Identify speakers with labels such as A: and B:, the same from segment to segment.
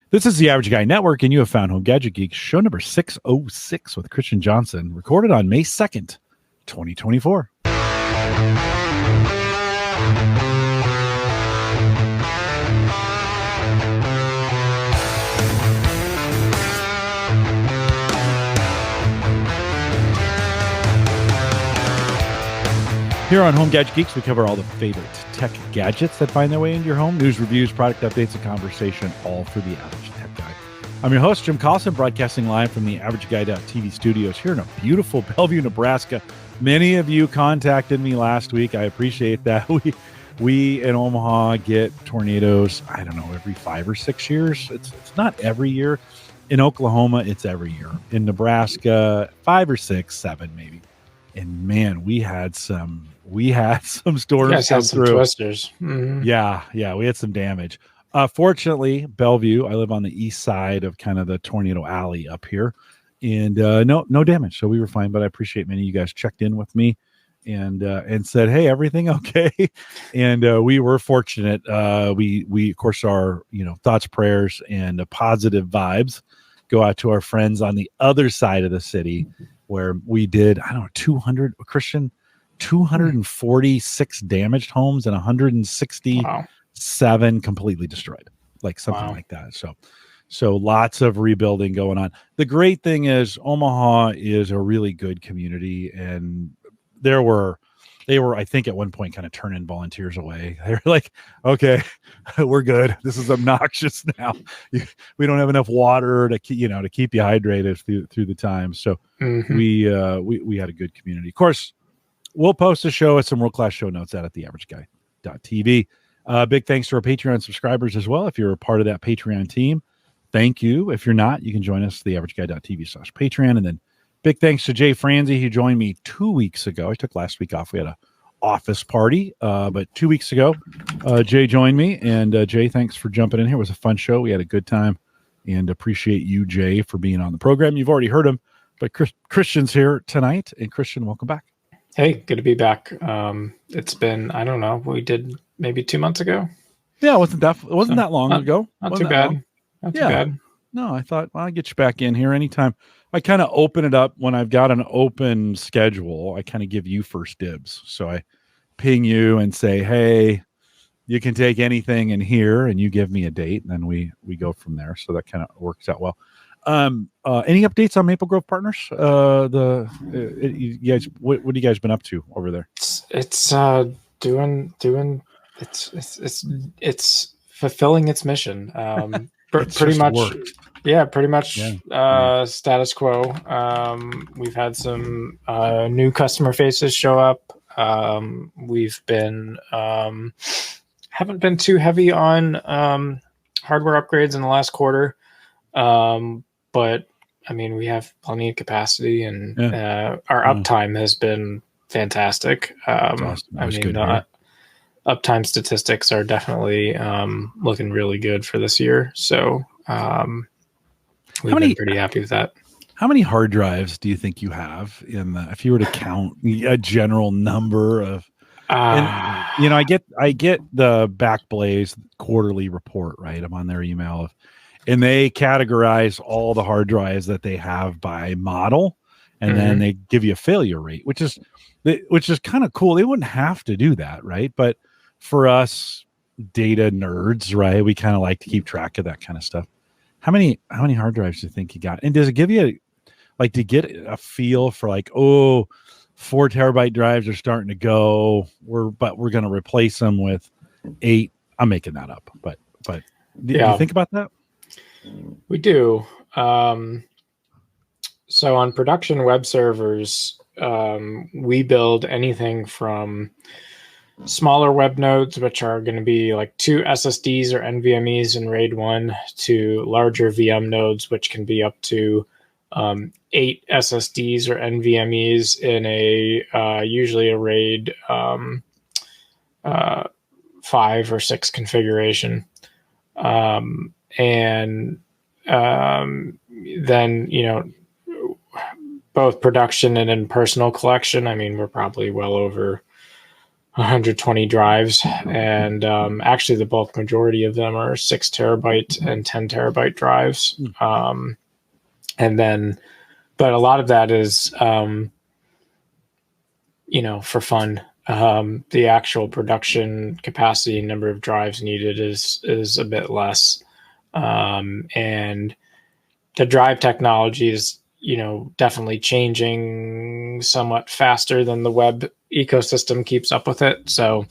A: This is the Average Guy Network, and you have found Home Gadget Geek, show number 606 with Christian Johnson, recorded on May 2nd, 2024. Here on Home Gadget Geeks, we cover all the favorite tech gadgets that find their way into your home. News, reviews, product updates, and conversation, all for the average tech guy. I'm your host, Jim Collison, broadcasting live from the AverageGuy.tv studios here in a beautiful Bellevue, Nebraska. Many of you contacted me last week. I appreciate that. We in Omaha get tornadoes, I don't know, every 5 or 6 years. It's not every year. In Oklahoma, it's every year. In Nebraska, 5 or 6, 7 maybe. And man, we had some storms come through.
B: Twisters. Mm-hmm.
A: Yeah, we had some damage. Fortunately, Bellevue, I live on the east side of kind of the tornado alley up here, and no damage. So we were fine, but I appreciate many of you guys checked in with me and said, hey, everything okay? And we were fortunate. We of course, our thoughts, prayers, and positive vibes go out to our friends on the other side of the city, where we did, 246 damaged homes and 167 completely destroyed, like something like that. So lots of rebuilding going on. The great thing is Omaha is a really good community, and they were, I think, at one point kind of turning volunteers away. They're like, okay, we're good. This is obnoxious now. We don't have enough water to keep you hydrated through the time. So we had a good community. Of course, we'll post a show with some world-class show notes out at theaverageguy.tv. Big thanks to our Patreon subscribers as well. If you're a part of that Patreon team, thank you. If you're not, you can join us at theaverageguy.tv/Patreon. And then big thanks to Jay Franzi, who joined me 2 weeks ago. I took last week off. We had a office party, but 2 weeks ago, Jay joined me. And Jay, thanks for jumping in here. It was a fun show. We had a good time, and appreciate you, Jay, for being on the program. You've already heard him, but Christian's here tonight. And Christian, welcome back.
B: Hey, good to be back. It's been, I don't know, we did maybe 2 months ago.
A: Yeah, it wasn't that long ago.
B: Not too bad. Not too bad.
A: No, I thought, well, I'll get you back in here anytime. I kind of open it up when I've got an open schedule. I kind of give you first dibs. So I ping you and say, hey, you can take anything in here, and you give me a date, and then we go from there. So that kind of works out well. Any updates on Maple Grove Partners? You guys, what have you guys been up to over there?
B: It's fulfilling its mission. Pretty much status quo. We've had some new customer faces show up. We've been haven't been too heavy on hardware upgrades in the last quarter. But I mean, we have plenty of capacity, and our uptime has been fantastic. Awesome. Uptime statistics are definitely looking really good for this year. So we've been pretty happy with that.
A: How many hard drives do you think you have if you were to count a general number of? I get the Backblaze quarterly report, right? I'm on their email and they categorize all the hard drives that they have by model, and then they give you a failure rate, which is kind of cool. They wouldn't have to do that, right? But for us data nerds, right, we kind of like to keep track of that kind of stuff. How many hard drives do you think you got? And does it give you to get a feel for 4 terabyte drives are starting to go, we're going to replace them with 8? I'm making that up, but do you think about that?
B: We do. So on production web servers, we build anything from smaller web nodes, which are going to be like 2 SSDs or NVMEs in RAID 1, to larger VM nodes, which can be up to 8 SSDs or NVMEs in a usually a RAID 5 or 6 configuration. And then, both production and in personal collection, I mean, we're probably well over 120 drives, and actually the bulk majority of them are 6 terabyte and 10 terabyte drives. And then, but a lot of that is, for fun. The actual production capacity, number of drives needed is a bit less. And the drive technology is, definitely changing somewhat faster than the web ecosystem keeps up with it. So,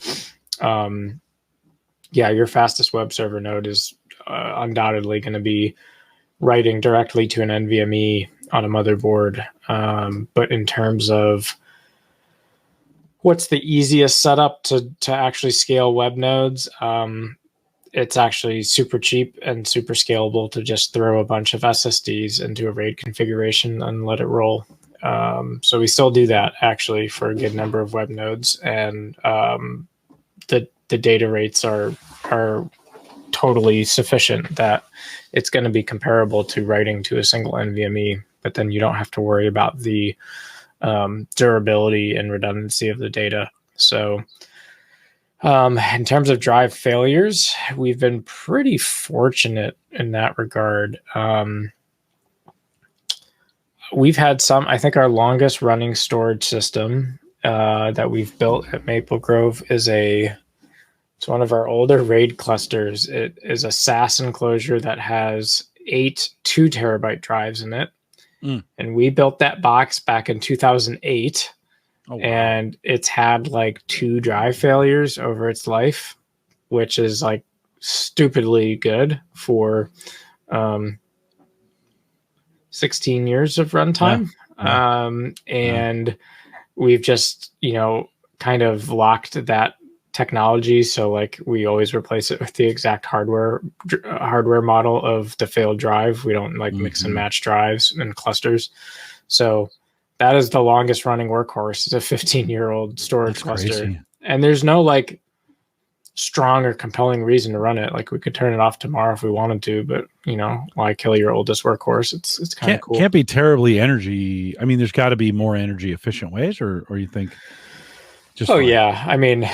B: your fastest web server node is undoubtedly going to be writing directly to an NVMe on a motherboard. But in terms of what's the easiest setup to actually scale web nodes, it's actually super cheap and super scalable to just throw a bunch of SSDs into a RAID configuration and let it roll. So we still do that actually for a good number of web nodes, and the data rates are totally sufficient that it's going to be comparable to writing to a single NVMe, but then you don't have to worry about the durability and redundancy of the data. So in terms of drive failures, we've been pretty fortunate in that regard. We've had some, I think our longest running storage system that we've built at Maple Grove is it's one of our older RAID clusters. It is a SAS enclosure that has 8 2 terabyte drives in it. And we built that box back in 2008. Oh, wow. And it's had like 2 drive failures over its life, which is like stupidly good for 16 years of runtime. And we've just, kind of locked that technology. So like we always replace it with the exact hardware model of the failed drive. We don't like mix and match drives and clusters. So that is the longest running workhorse. It's a 15-year-old storage cluster. Crazy. And there's no like strong or compelling reason to run it. Like we could turn it off tomorrow if we wanted to, but why kill your oldest workhorse? It's kind of cool.
A: Can't be terribly energy. I mean, there's got to be more energy efficient ways, or you think just fine?
B: Yeah. I mean,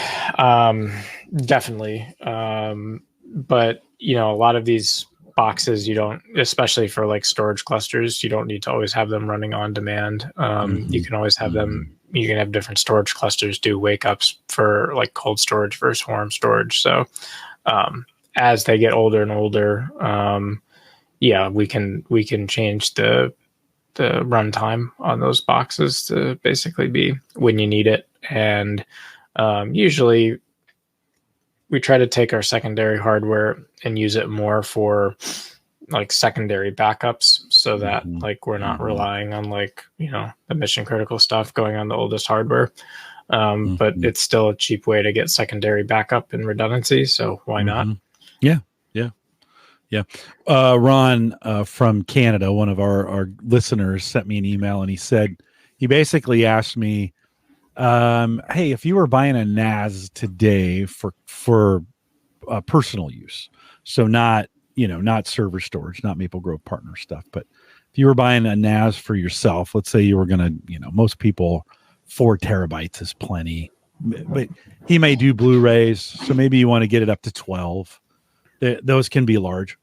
B: definitely. But a lot of these boxes, you don't, especially for like storage clusters, you don't need to always have them running on demand. You can always have them, you can have different storage clusters do wake ups for like cold storage versus warm storage. So as they get older and older, we can change the runtime on those boxes to basically be when you need it. And usually we try to take our secondary hardware and use it more for like secondary backups, so that like we're not relying on like the mission critical stuff going on the oldest hardware. But it's still a cheap way to get secondary backup and redundancy, so why not?
A: Ron from Canada, one of our listeners, sent me an email, and he basically asked me, hey, if you were buying a NAS today for personal use, so not server storage, not Maple Grove partner stuff, but if you were buying a NAS for yourself, let's say you were going to, most people 4 terabytes is plenty, but he may do Blu-rays, so maybe you want to get it up to 12. Those can be large.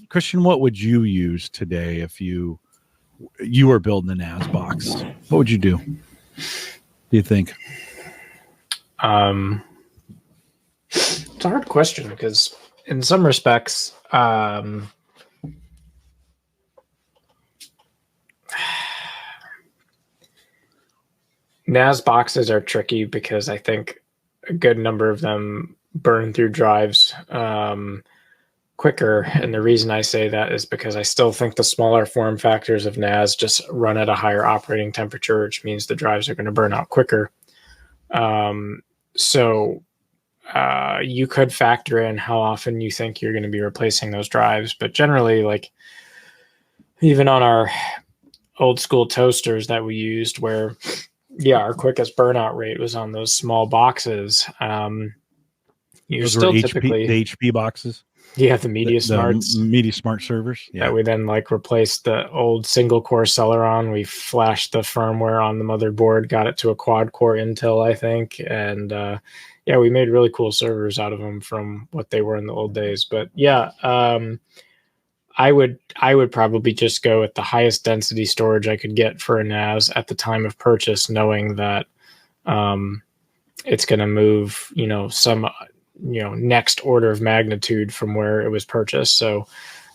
A: Christian, what would you use today if you were building a NAS box? What would you do? Do you think?
B: It's a hard question because in some respects, NAS boxes are tricky because I think a good number of them burn through drives quicker. And the reason I say that is because I still think the smaller form factors of NAS just run at a higher operating temperature, which means the drives are going to burn out quicker. So you could factor in how often you think you're going to be replacing those drives. But generally, like even on our old school toasters that we used where, our quickest burnout rate was on those small boxes. You're
A: those
B: still
A: were
B: typically
A: the HP boxes.
B: Yeah, the Media Smarts.
A: Media Smart servers. Yeah.
B: That we then like replaced the old single core Celeron. We flashed the firmware on the motherboard, got it to a quad core Intel, I think. And yeah, we made really cool servers out of them from what they were in the old days. But yeah, I would probably just go with the highest density storage I could get for a NAS at the time of purchase, knowing that it's going to move, some next order of magnitude from where it was purchased. So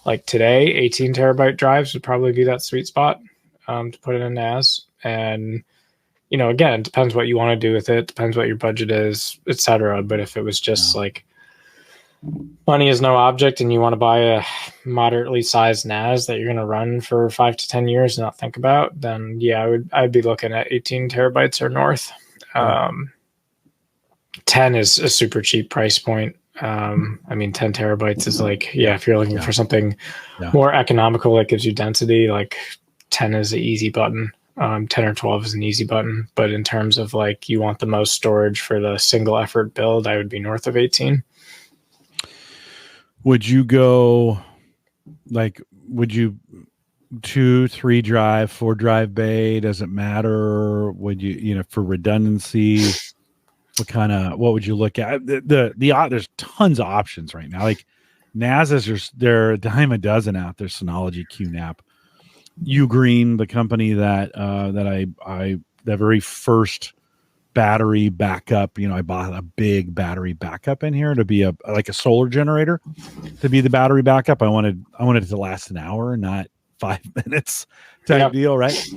B: like today, 18 terabyte drives would probably be that sweet spot to put in a NAS. And, again, it depends what you want to do with it. Depends what your budget is, etc. But if it was just like money is no object and you want to buy a moderately sized NAS that you're going to run for 5 to 10 years and not think about, then yeah, I'd be looking at 18 terabytes or north. 10 is a super cheap price point. 10 terabytes is like, if you're looking for something more economical that gives you density, like 10 is an easy button. 10 or 12 is an easy button. But in terms of like, you want the most storage for the single effort build, I would be north of 18.
A: Would you go would you 2, 3 drive, 4 drive bay? Does it matter? Would you, for redundancy, what would you look at? There's tons of options right now. Like NASs, they're a dime a dozen out there. Synology, QNAP, Ugreen, the company that I the very first battery backup. I bought a big battery backup in here to be like a solar generator to be the battery backup. I wanted it to last an hour, not 5 minutes type deal, right?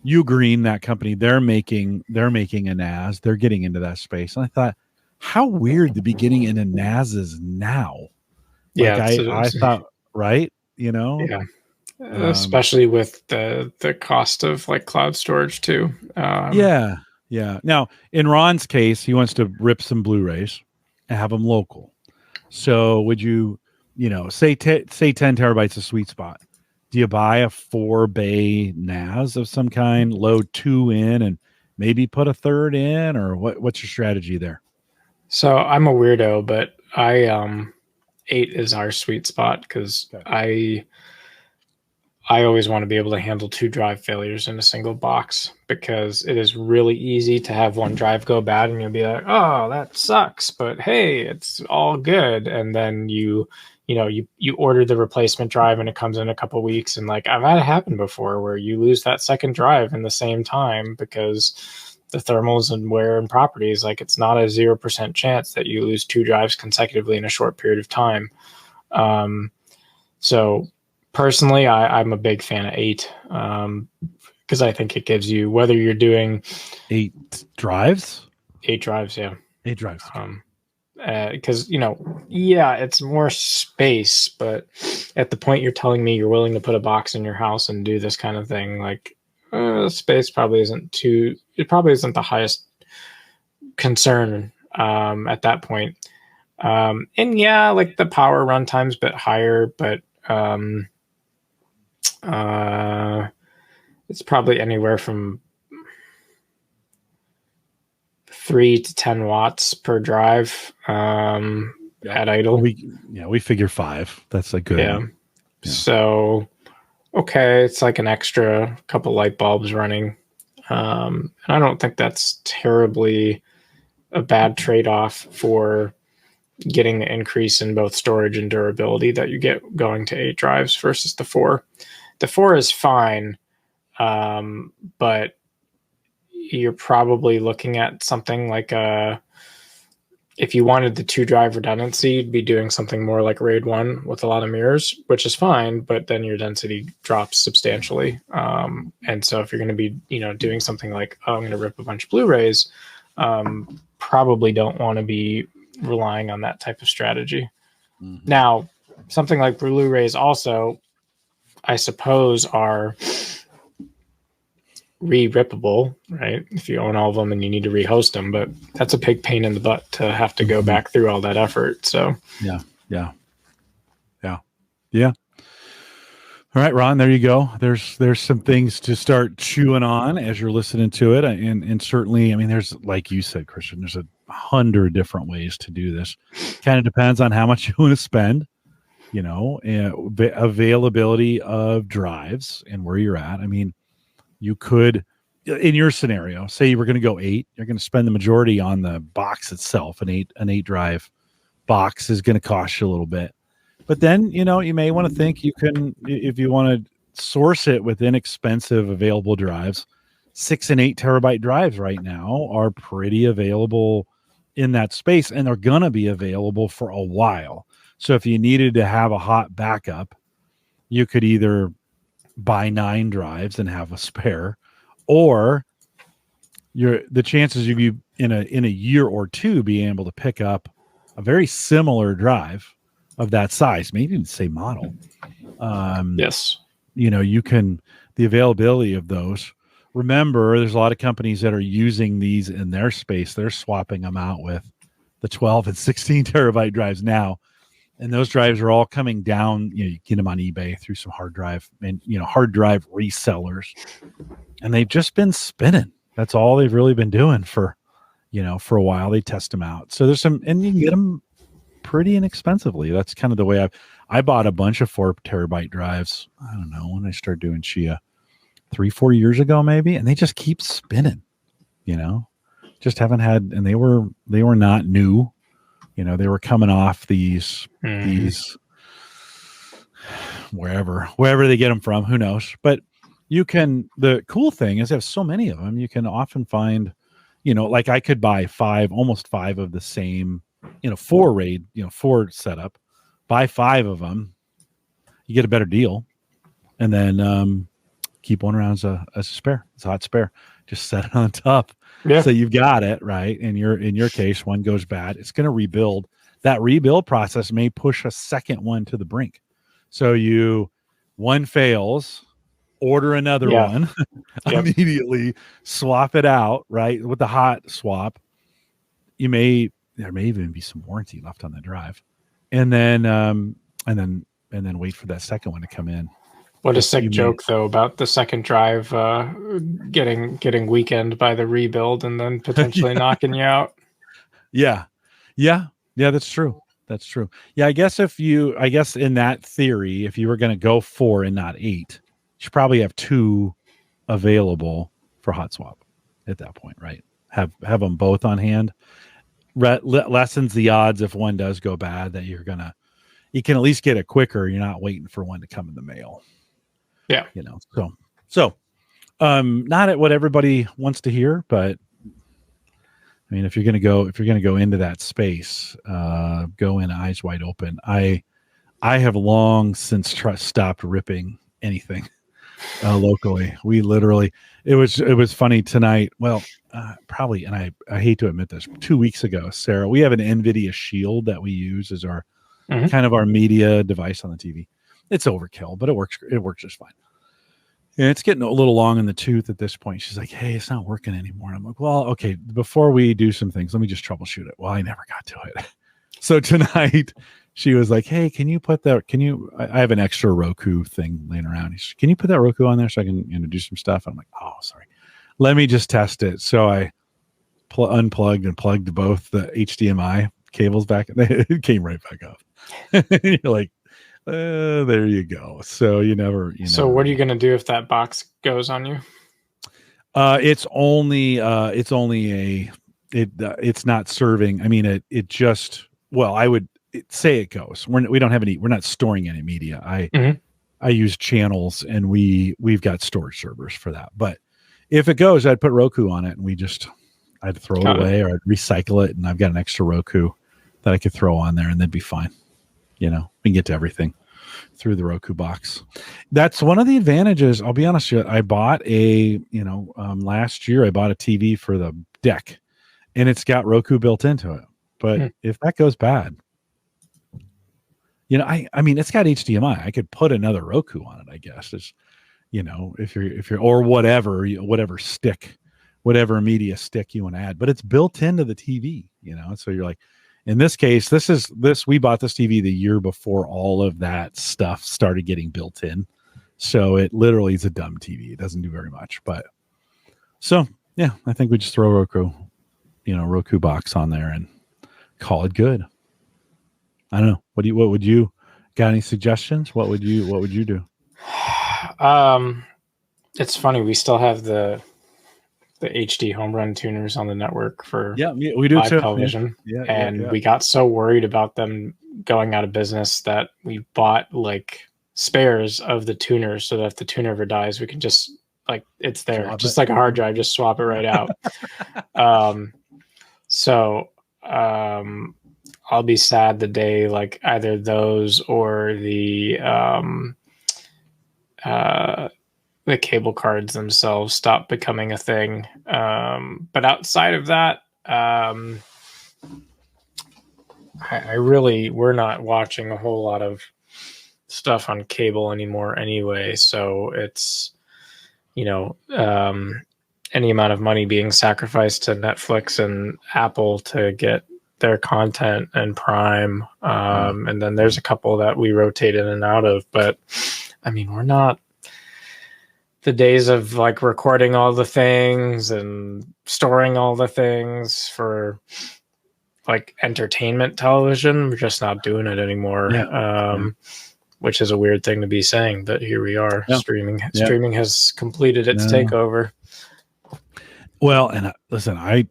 A: Ugreen, that company, they're making a NAS. They're getting into that space. And I thought, how weird to be getting into NASs now.
B: Yeah,
A: I thought, right?
B: Yeah. Especially with the cost of like cloud storage too.
A: Yeah. Now, in Ron's case, he wants to rip some Blu-rays and have them local. So would you, say 10 terabytes a sweet spot? Do you buy a 4-bay NAS of some kind, load 2 in, and maybe put a third in, or what's your strategy there?
B: So I'm a weirdo, but 8 is our sweet spot because I always want to be able to handle 2 drive failures in a single box, because it is really easy to have one drive go bad and you'll be like, oh, that sucks, but hey, it's all good. And then you order the replacement drive and it comes in a couple of weeks. And like, I've had it happen before where you lose that second drive in the same time because the thermals and wear and properties, like it's not a 0% chance that you lose 2 drives consecutively in a short period of time. So personally, I'm a big fan of 8 because I think it gives you, whether you're doing
A: 8 drives.
B: 8 drives, yeah.
A: 8 drives.
B: Because it's more space, but at the point you're telling me you're willing to put a box in your house and do this kind of thing, like space probably isn't the highest concern at that point. And yeah, like the power runtime's a bit higher, but it's probably anywhere from 3 to 10 watts per drive at idle.
A: We figure 5. That's a good one.
B: So okay, it's like an extra couple light bulbs running. And I don't think that's terribly a bad trade-off for getting the increase in both storage and durability that you get going to 8 drives versus the 4. The 4 is fine, but you're probably looking at something like if you wanted the 2 drive redundancy, you'd be doing something more like RAID 1 with a lot of mirrors, which is fine, but then your density drops substantially. And so if you're going to be, doing something like, I'm going to rip a bunch of Blu-rays, probably don't want to be relying on that type of strategy. Mm-hmm. Now, something like Blu-rays also, I suppose, are re-rippable, right? If you own all of them and you need to rehost them, but that's a big pain in the butt to have to go back through all that effort. So
A: yeah. All right, Ron, there you go. There's some things to start chewing on as you're listening to it. And certainly, there's, like you said, Christian, there's 100 different ways to do this. Kind of depends on how much you want to spend. availability of drives and where you're at. I mean, you could, in your scenario, say you were going to go 8, you're going to spend the majority on the box itself. An 8 drive box is going to cost you a little bit, but then, you may want to think you can, if you want to source it with inexpensive available drives, 6 and 8 terabyte drives right now are pretty available in that space, and they're going to be available for a while. So if you needed to have a hot backup, you could either buy 9 drives and have a spare, or the chances of you in a year or two being able to pick up a very similar drive of that size, maybe even the same model.
B: Yes.
A: You can, the availability of those. Remember, there's a lot of companies that are using these in their space. They're swapping them out with the 12 and 16 terabyte drives now. And those drives are all coming down. You get them on eBay through some hard drive resellers, and they've just been spinning. That's all they've really been doing for a while. They test them out. So there's some, and you can get them pretty inexpensively. That's kind of the way I bought a bunch of 4 terabyte drives. I don't know when I started doing Chia, 3-4 years ago, maybe. And they just keep spinning, just haven't had, and they were not new. They were coming off these wherever they get them from, who knows? But the cool thing is they have so many of them. You can often find, like I could buy almost 5 of the same, 4 RAID, 4 setup, buy 5 of them, you get a better deal, and then keep one around as a spare. It's a hot spare. Just set it on top. Yeah. So you've got it, right? And in your case, one goes bad, it's going to rebuild. That rebuild process may push a second one to the brink. So one fails, order another one, immediately swap it out, right? With the hot swap, there may even be some warranty left on the drive. And then wait for that second one to come in.
B: What a sick joke, though, about the second drive getting weakened by the rebuild and then potentially knocking you out.
A: Yeah, that's true. Yeah, I guess in that theory, if you were going to go 4 and not 8, you should probably have 2 available for hot swap at that point, right? Have them both on hand. Lessens the odds if one does go bad that you can at least get it quicker. You're not waiting for one to come in the mail.
B: Yeah.
A: So not at what everybody wants to hear, but I mean, if you're going to go into that space, go in eyes wide open. I have long since stopped ripping anything locally. We literally, it was funny tonight. Well, probably, and I hate to admit this, 2 weeks ago, Sarah, we have an NVIDIA Shield that we use as our kind of our media device on the TV. It's overkill, but it works just fine. And it's getting a little long in the tooth at this point. She's like, hey, it's not working anymore. And I'm like, well, okay, before we do some things, let me just troubleshoot it. Well, I never got to it. So tonight she was like, hey, can you put that, I have an extra Roku thing laying around. Can you put that Roku on there so I can do some stuff? I'm like, oh, sorry. Let me just test it. So I unplugged and plugged both the HDMI cables back. It came right back up. You're like, there you go. So you never.
B: So what are you going to do if that box goes on you?
A: It's not serving. I mean, it just, well, I would say it goes. We don't have we're not storing any media. I use channels, and we've got storage servers for that. But if it goes, I'd put Roku on it, and I'd throw it away, or I'd recycle it, and I've got an extra Roku that I could throw on there, and that'd be fine. We can get to everything through the Roku box. That's one of the advantages. I'll be honest with you. I bought last year I bought a TV for the deck, and it's got Roku built into it. But if that goes bad, I mean, it's got HDMI. I could put another Roku on it, I guess. It's, if you're or whatever stick, whatever media stick you want to add, but it's built into the TV, so you're like, in this case, we bought this TV the year before all of that stuff started getting built in. So it literally is a dumb TV. It doesn't do very much, but so yeah, I think we just throw Roku box on there and call it good. I don't know. What would you, Got any suggestions? What would you do?
B: It's funny. We still have the HD home run tuners on the network for
A: we do
B: live
A: too.
B: television. We got so worried about them going out of business that we bought like spares of the tuners so that if the tuner ever dies, we can just like it's there, swap just it. Like a hard drive, just swap it right out. I'll be sad the day like either those or the cable cards themselves stop becoming a thing. But outside of that, we're not watching a whole lot of stuff on cable anymore anyway. So it's, any amount of money being sacrificed to Netflix and Apple to get their content and Prime. And then there's a couple that we rotate in and out of, but I mean, we're not the days of like recording all the things and storing all the things for like entertainment television. We're just not doing it anymore. Which is a weird thing to be saying, but here we are. Streaming has completed its takeover.
A: Well, and listen, I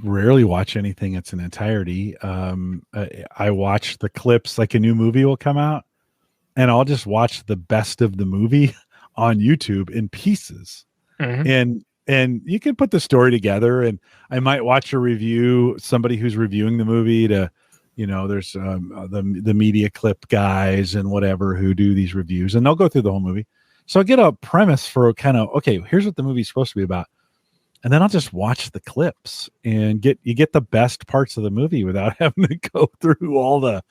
A: rarely watch anything that's in entirety. I watch the clips, like a new movie will come out, and I'll just watch the best of the movie on YouTube in pieces. And you can put the story together, and I might watch a review, somebody who's reviewing the movie to, there's the media clip guys and whatever who do these reviews, and they'll go through the whole movie. So I get a premise for kind of, okay, here's what the movie's supposed to be about. And then I'll just watch the clips and you get the best parts of the movie without having to go through all the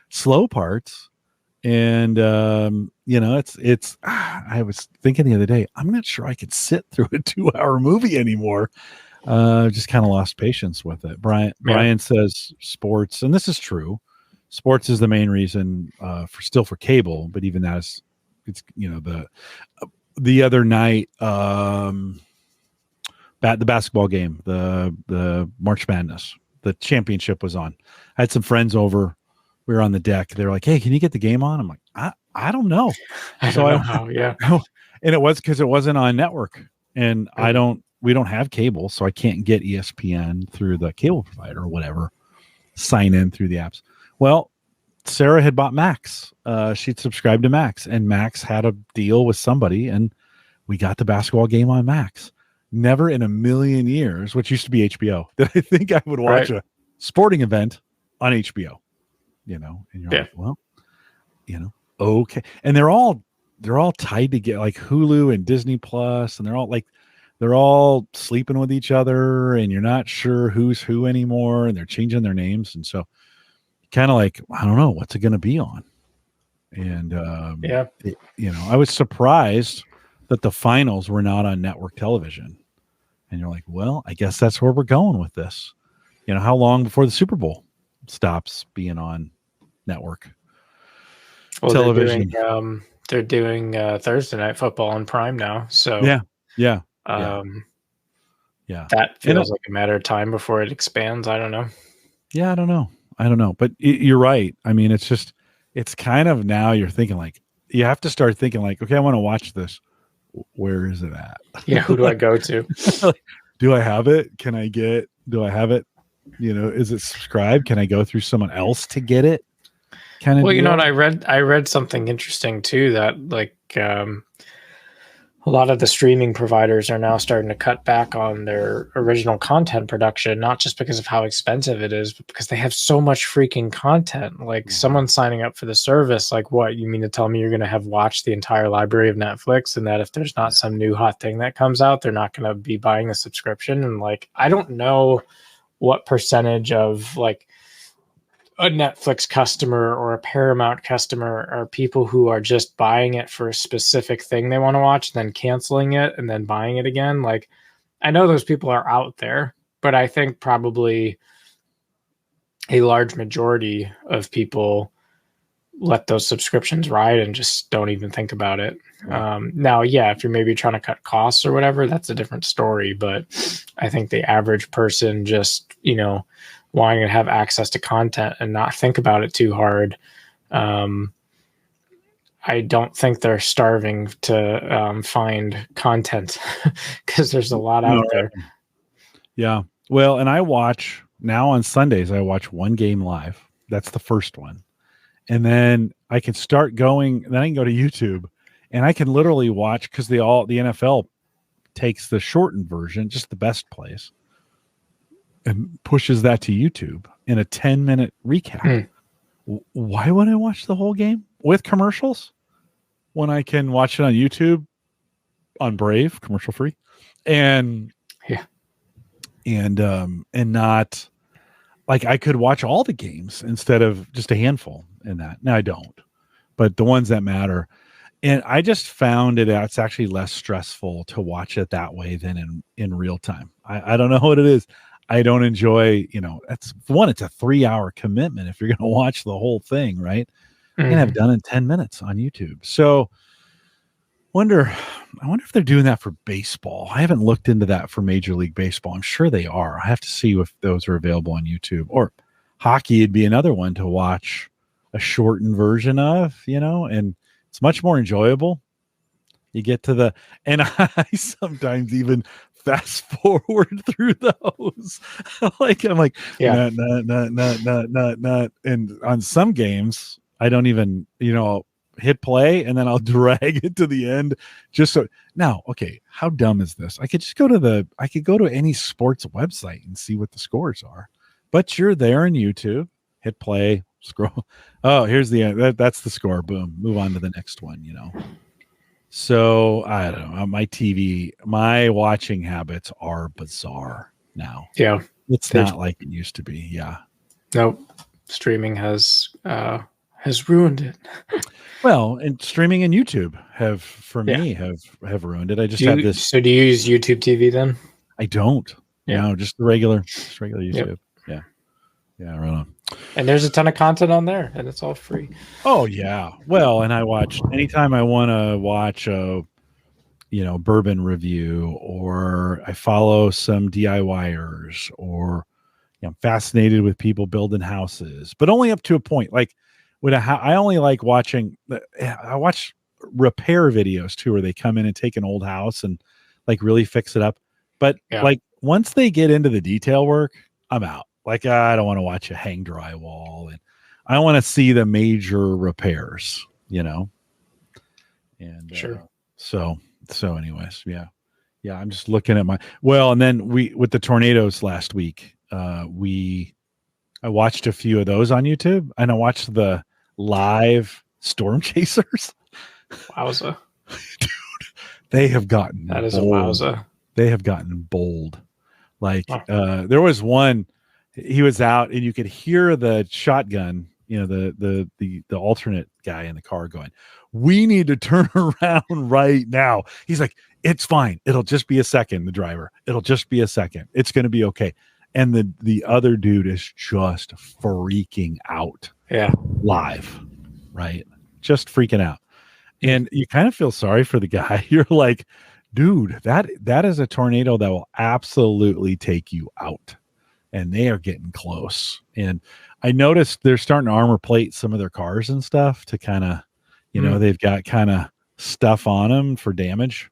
A: slow parts. And, it's, I was thinking the other day, I'm not sure I could sit through a 2-hour movie anymore. Just kind of lost patience with it. Brian says sports, and this is true. Sports is the main reason for cable, but even as it's, the other night, the basketball game, the March Madness, the championship was on. I had some friends over. We were on the deck. They're like, "Hey, can you get the game on?" I'm like, I don't know. And it was because it wasn't on network, and we don't have cable, so I can't get ESPN through the cable provider or whatever. Sign in through the apps. Well, Sarah had bought Max. She'd subscribed to Max, and Max had a deal with somebody, and we got the basketball game on Max. Never in a million years, which used to be HBO, did I think I would watch a sporting event on HBO. And you're like, well, okay. And they're all tied together, like Hulu and Disney Plus, and they're all sleeping with each other, and you're not sure who's who anymore, and they're changing their names. And so kind of like, I don't know, what's it going to be on? And, I was surprised that the finals were not on network television. And you're like, well, I guess that's where we're going with this. How long before the Super Bowl stops being on network television?
B: They're doing Thursday Night Football on Prime now. So
A: that
B: feels like a matter of time before it expands. I don't know.
A: Yeah, I don't know. But you're right. I mean, it's kind of now you're thinking like, you have to start thinking like, okay, I want to watch this. Where is it at?
B: Yeah, who do I go to?
A: Do I have it? Do I have it? Is it subscribed? Can I go through someone else to get it?
B: Well, what I read something interesting too, that like a lot of the streaming providers are now starting to cut back on their original content production, not just because of how expensive it is, but because they have so much freaking content. Like someone signing up for the service, like what, you mean to tell me you're going to have watched the entire library of Netflix, and that if there's not some new hot thing that comes out, they're not going to be buying the subscription? And like, I don't know what percentage of like a Netflix customer or a Paramount customer are people who are just buying it for a specific thing they want to watch, and then canceling it and then buying it again. Like, I know those people are out there, but I think probably a large majority of people let those subscriptions ride and just don't even think about it. Now, if you're maybe trying to cut costs or whatever, that's a different story. But I think the average person just, wanting to have access to content and not think about it too hard, I don't think they're starving to find content because there's a lot out there.
A: Yeah. Well, and I watch now on Sundays, I watch one game live. That's the first one. And then I can start going, then I can go to YouTube and I can literally watch because the NFL takes the shortened version, just the best plays, and pushes that to YouTube in a 10-minute recap. Why would I watch the whole game with commercials when I can watch it on YouTube on Brave, commercial free, and not like I could watch all the games instead of just a handful in that. Now I don't, but the ones that matter. And I just found it's actually less stressful to watch it that way than in real time. I don't know what it is. I don't enjoy, it's a 3-hour commitment if you're going to watch the whole thing, right? You're going to have done in 10 minutes on YouTube. So I wonder if they're doing that for baseball. I haven't looked into that for Major League Baseball. I'm sure they are. I have to see if those are available on YouTube. Or hockey would be another one to watch a shortened version of, and it's much more enjoyable. You get to and I sometimes even fast forward through those. I'm like,
B: yeah,
A: not. And on some games, I don't even, hit play and then I'll drag it to the end just so. Now, okay, how dumb is this? I could just go to any sports website and see what the scores are, but you're there in YouTube, hit play, scroll. Oh, here's the end. That's the score. Boom. Move on to the next one, So I don't know. My watching habits are bizarre now.
B: Yeah.
A: It's not like it used to be. Yeah.
B: Nope. Streaming has ruined it.
A: Well, and streaming and YouTube have ruined it. I just have this.
B: So do you use YouTube TV then?
A: I don't.
B: Yeah.
A: No, just regular YouTube. Yep. Yeah, right on.
B: And there's a ton of content on there, and it's all free.
A: Oh yeah. Well, and I watch anytime I want to watch a, bourbon review, or I follow some DIYers, or I'm fascinated with people building houses, but only up to a point. Like I only like watching. I watch repair videos too, where they come in and take an old house and like really fix it up. But like once they get into the detail work, I'm out. Like I don't want to watch a hang drywall, and I want to see the major repairs, And
B: sure.
A: So anyways, yeah. I'm just looking at and then with the tornadoes last week, I watched a few of those on YouTube, and I watched the live storm chasers.
B: Wowza.
A: Dude, they have gotten
B: that is
A: bold.
B: A wowza.
A: They have gotten bold. Like there was one, he was out and you could hear the shotgun, the alternate guy in the car going, "We need to turn around right now." He's like, "It's fine. It'll just be a second." The driver, "It'll just be a second. It's going to be okay." And the other dude is just freaking out.
B: Yeah.
A: Live. Right. Just freaking out. And you kind of feel sorry for the guy. You're like, dude, that is a tornado that will absolutely take you out. And they are getting close. And I noticed they're starting to armor plate some of their cars and stuff to kind of, they've got kind of stuff on them for damage.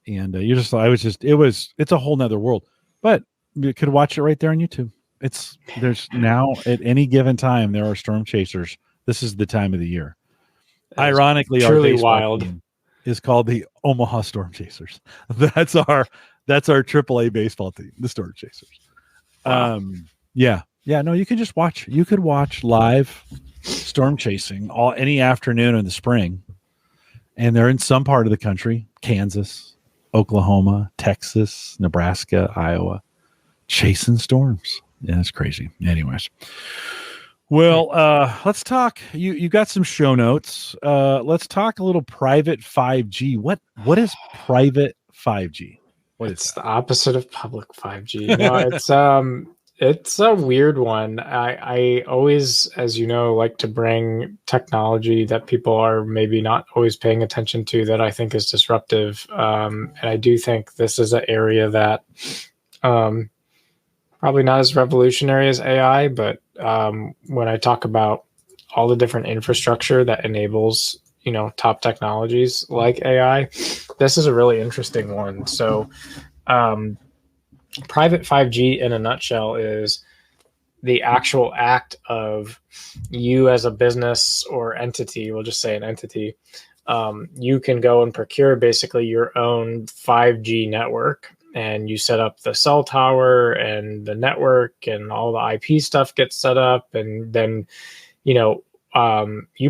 A: And it's a whole nother world. But you could watch it right there on YouTube. There's now at any given time, there are storm chasers. This is the time of the year. Ironically,
B: truly
A: our
B: wild
A: team is called the Omaha Storm Chasers. That's our AAA baseball team, the Storm Chasers. Wow. No, you can just watch. You could watch live storm chasing any afternoon in the spring, and they're in some part of the country: Kansas, Oklahoma, Texas, Nebraska, Iowa, chasing storms. Yeah, it's crazy. Anyways, well, let's talk. You got some show notes. Let's talk a little private 5G. What is private 5G?
B: It's the opposite of public 5G. No, it's a weird one. I always, as you know, like to bring technology that people are maybe not always paying attention to that I think is disruptive. And I do think this is an area that probably not as revolutionary as AI, but when I talk about all the different infrastructure that enables, top technologies like AI. This is a really interesting one. So private 5G in a nutshell is the actual act of you as a business or entity, we'll just say an entity, you can go and procure basically your own 5G network, and you set up the cell tower and the network, and all the IP stuff gets set up, and then you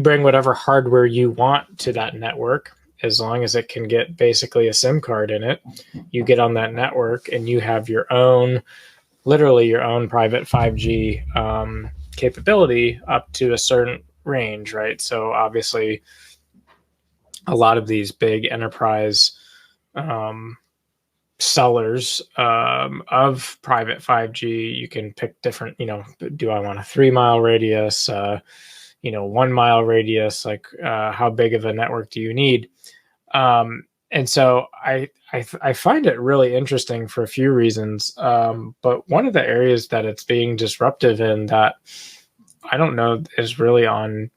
B: bring whatever hardware you want to that network. As long as it can get basically a SIM card in it, you get on that network and you have literally your own private 5G capability up to a certain range, right? So obviously a lot of these big enterprise sellers of private 5G, you can pick different, do I want a 3-mile radius, 1-mile radius, like how big of a network do you need? And so I find it really interesting for a few reasons. But one of the areas that it's being disruptive in that I don't know is really on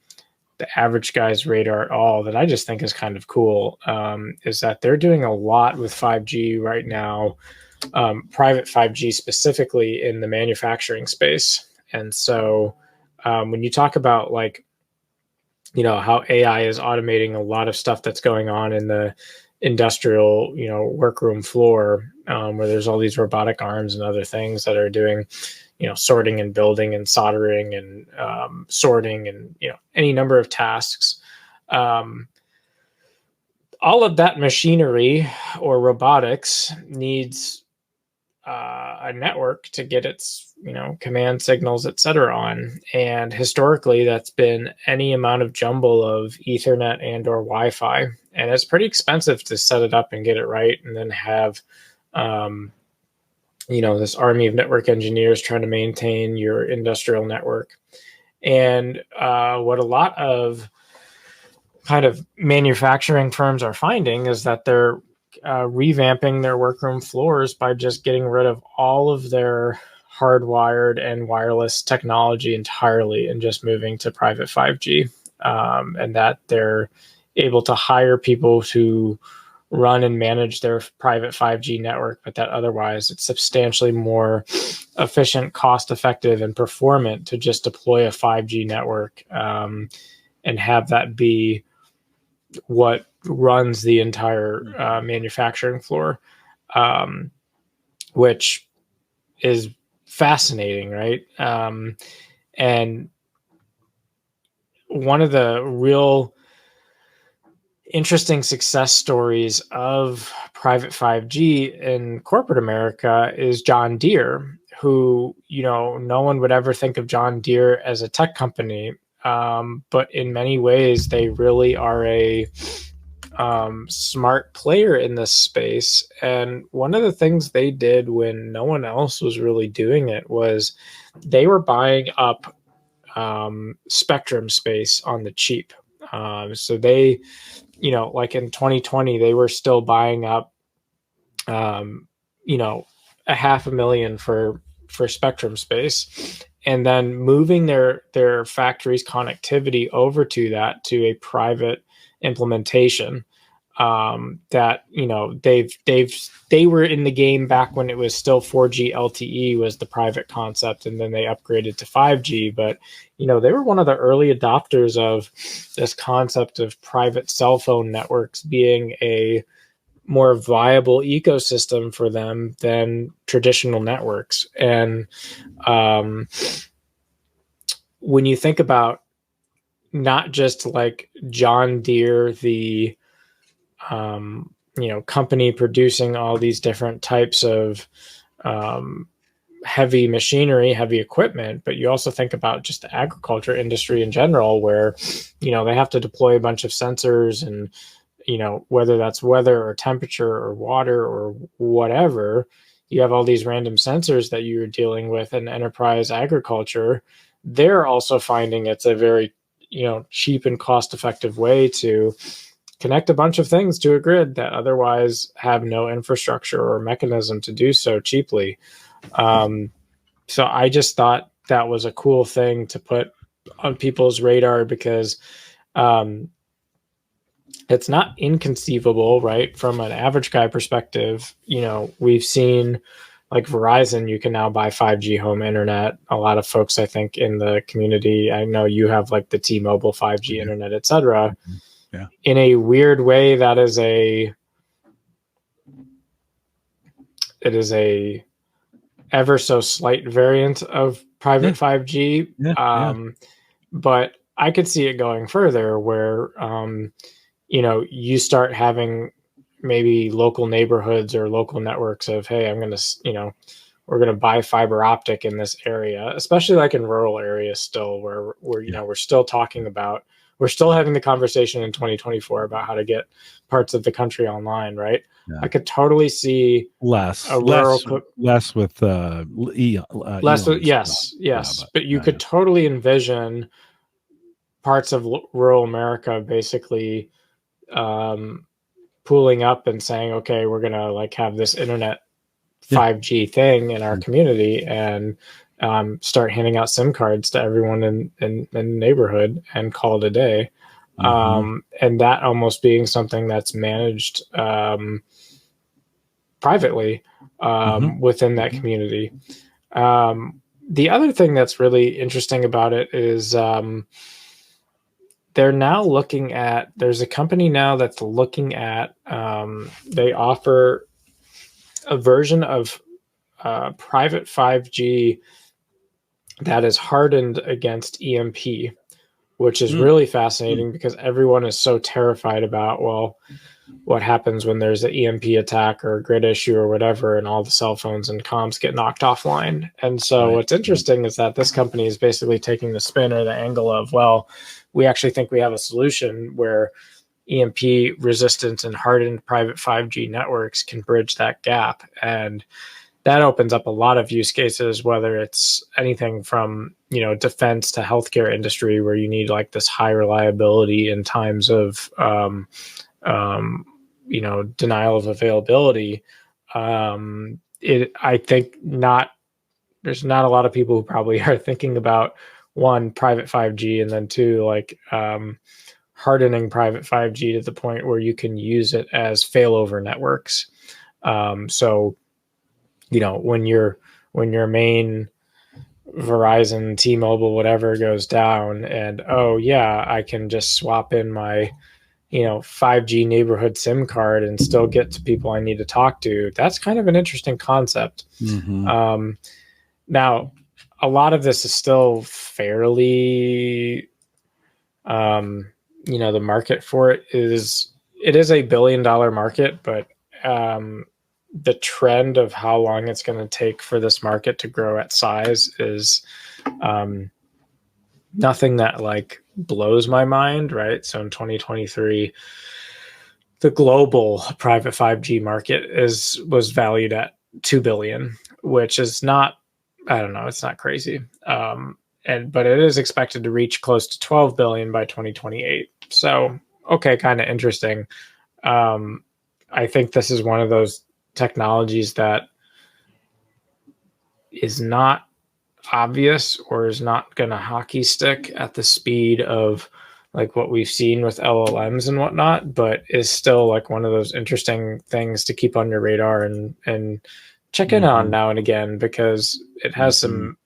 B: the average guy's radar at all, that I just think is kind of cool, is that they're doing a lot with 5G right now, private 5G specifically in the manufacturing space. And so when you talk about how AI is automating a lot of stuff that's going on in the industrial, workroom floor, where there's all these robotic arms and other things that are doing, sorting and building and soldering and sorting and, any number of tasks. All of that machinery or robotics needs a network to get its, command signals, et cetera, on. And historically, that's been any amount of jumble of Ethernet and or Wi-Fi. And it's pretty expensive to set it up and get it right, and then have, this army of network engineers trying to maintain your industrial network. And what a lot of kind of manufacturing firms are finding is that they're revamping their workroom floors by just getting rid of all of their hardwired and wireless technology entirely and just moving to private 5G, and that they're able to hire people to run and manage their private 5G network, but that otherwise it's substantially more efficient, cost-effective, and performant to just deploy a 5G network and have that be what runs the entire manufacturing floor, which is fascinating, right? And one of the real interesting success stories of private 5G in corporate America is John Deere, who, no one would ever think of John Deere as a tech company. But in many ways, they really are a smart player in this space. And one of the things they did when no one else was really doing it was they were buying up spectrum space on the cheap. So they, like in 2020, they were still buying up, $500,000 for spectrum space, and then moving their factory's connectivity over to a private implementation, that they were in the game back when it was still 4G LTE was the private concept, and then they upgraded to 5G. But they were one of the early adopters of this concept of private cell phone networks being a more viable ecosystem for them than traditional networks. And when you think about not just like John Deere, the company producing all these different types of heavy machinery, heavy equipment, but you also think about just the agriculture industry in general, where they have to deploy a bunch of sensors, and whether that's weather or temperature or water or whatever, you have all these random sensors that you're dealing with in enterprise agriculture. They're also finding it's a very cheap and cost-effective way to connect a bunch of things to a grid that otherwise have no infrastructure or mechanism to do so cheaply. So I just thought that was a cool thing to put on people's radar because it's not inconceivable, right? From an average guy perspective, we've seen like Verizon, you can now buy 5G home internet. A lot of folks, I think, in the community, I know you have like the T-Mobile 5G internet, et cetera.
A: Yeah.
B: In a weird way, it is a ever so slight variant of private 5G. But I could see it going further where, you start having maybe local neighborhoods or local networks of, hey, we're going to buy fiber optic in this area, especially like in rural areas still where we're still we're still having the conversation in 2024 about how to get parts of the country online. Right. Yeah. I could totally see
A: less with
B: yes. But you could totally envision parts of rural America basically, pooling up and saying, okay, we're going to like have this internet 5G thing in our community and start handing out SIM cards to everyone in the neighborhood and call it a day. And that almost being something that's managed privately within that community. The other thing that's really interesting about it is they're now looking at, there's a company now that's looking at, they offer a version of private 5G that is hardened against EMP, which is really fascinating because everyone is so terrified about, well, what happens when there's an EMP attack or a grid issue or whatever, and all the cell phones and comms get knocked offline. And so what's interesting is that this company is basically taking the spin or the angle of, well, we actually think we have a solution where EMP resistant and hardened private 5G networks can bridge that gap. And that opens up a lot of use cases, whether it's anything from, defense to healthcare industry, where you need like this high reliability in times of, denial of availability. I think there's not a lot of people who probably are thinking about, one, private 5G, and then two, like hardening private 5G to the point where you can use it as failover networks. So, when your main Verizon, T-Mobile, whatever goes down, and I can just swap in my 5G neighborhood SIM card and still get to people I need to talk to. That's kind of an interesting concept. Now, a lot of this is still fairly, the market for it is a $1 billion market, but the trend of how long it's going to take for this market to grow at size is nothing that like blows my mind, right? So in 2023, the global private 5G market was valued at $2 billion, which is not, I don't know, it's not crazy. But it is expected to reach close to 12 billion by 2028. So, okay, kind of interesting. I think this is one of those technologies that is not obvious or is not going to hockey stick at the speed of like what we've seen with LLMs and whatnot, but is still like one of those interesting things to keep on your radar and check in on now and again, because it has some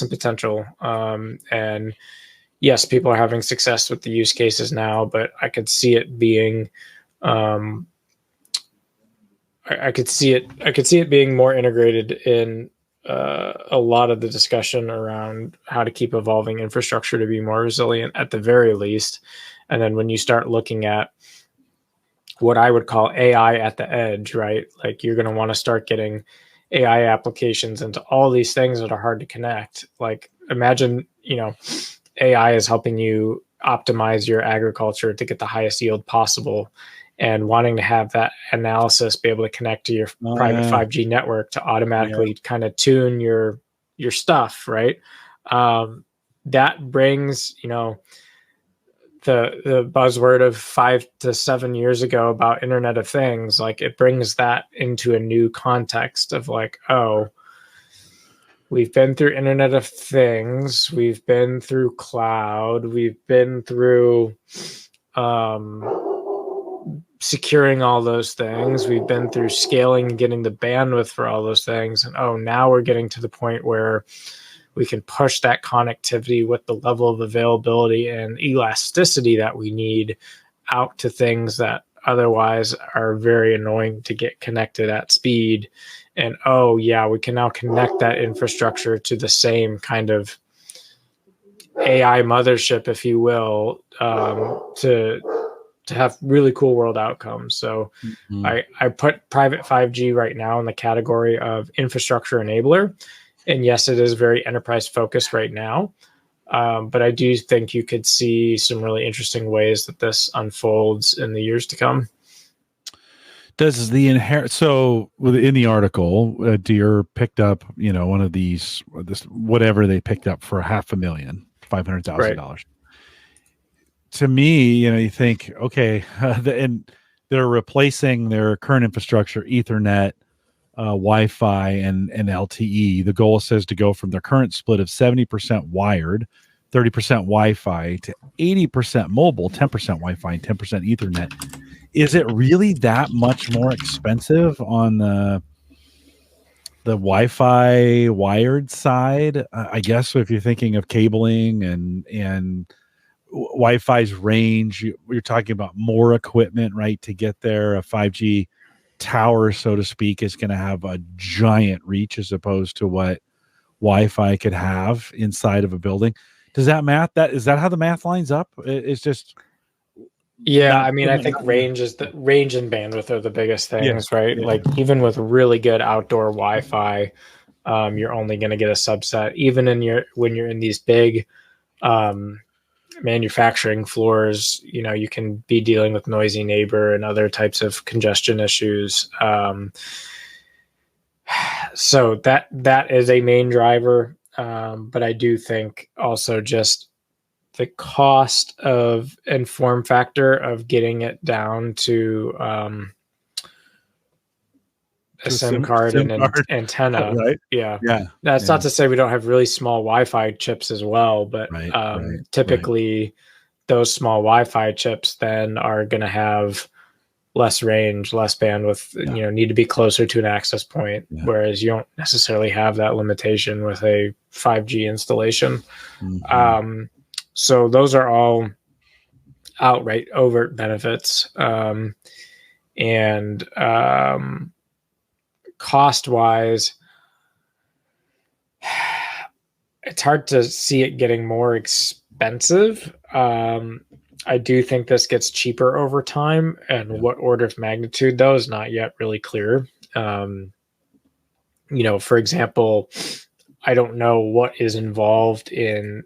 B: potential. And yes, people are having success with the use cases now, but I could see it being, I could see it being more integrated in a lot of the discussion around how to keep evolving infrastructure to be more resilient at the very least. And then when you start looking at what I would call AI at the edge, right? Like you're going to want to start getting AI applications into all these things that are hard to connect. Like imagine, AI is helping you optimize your agriculture to get the highest yield possible, and wanting to have that analysis be able to connect to your private 5G network to automatically kind of tune your stuff, right? That brings, the buzzword of 5 to 7 years ago about Internet of Things, like it brings that into a new context of like, oh, We've been through Internet of Things. We've been through cloud. We've been through securing all those things. We've been through scaling and getting the bandwidth for all those things. And now we're getting to the point where we can push that connectivity with the level of availability and elasticity that we need out to things that otherwise are very annoying to get connected at speed. And we can now connect that infrastructure to the same kind of AI mothership, if you will, to have really cool world outcomes. So I put private 5G right now in the category of infrastructure enabler. And yes, it is very enterprise focused right now. But I do think you could see some really interesting ways that this unfolds in the years to come.
A: Does the so in the article, Deere picked up, one of this whatever they picked up for $500,000, $500,000. Right. To me, you think, okay, and they're replacing their current infrastructure, Ethernet, Wi-Fi, and LTE. The goal says to go from their current split of 70% wired, 30% Wi-Fi to 80% mobile, 10% Wi-Fi, and 10% Ethernet. Is it really that much more expensive on the Wi-Fi wired side? I guess if you're thinking of cabling and Wi-Fi's range, you're talking about more equipment, right, to get there. A 5G tower, so to speak, is going to have a giant reach as opposed to what Wi-Fi could have inside of a building. Does that math? Is that how the math lines up? It's just.
B: Yeah, I mean, I think range and bandwidth are the biggest things, right? Yeah. Like even with really good outdoor Wi-Fi, you're only going to get a subset. Even when you're in these big manufacturing floors, you can be dealing with noisy neighbor and other types of congestion issues. So that is a main driver. But I do think also just the cost of and form factor of getting it down to a SIM card and an antenna.
A: Right?
B: Yeah. That's not to say we don't have really small Wi-Fi chips as well, but typically those small Wi-Fi chips then are going to have less range, less bandwidth, need to be closer to an access point, whereas you don't necessarily have that limitation with a 5G installation. Mm-hmm. So those are all outright overt benefits. And cost-wise, it's hard to see it getting more expensive. I do think this gets cheaper over time, and what order of magnitude, though, is not yet really clear. For example, I don't know what is involved in,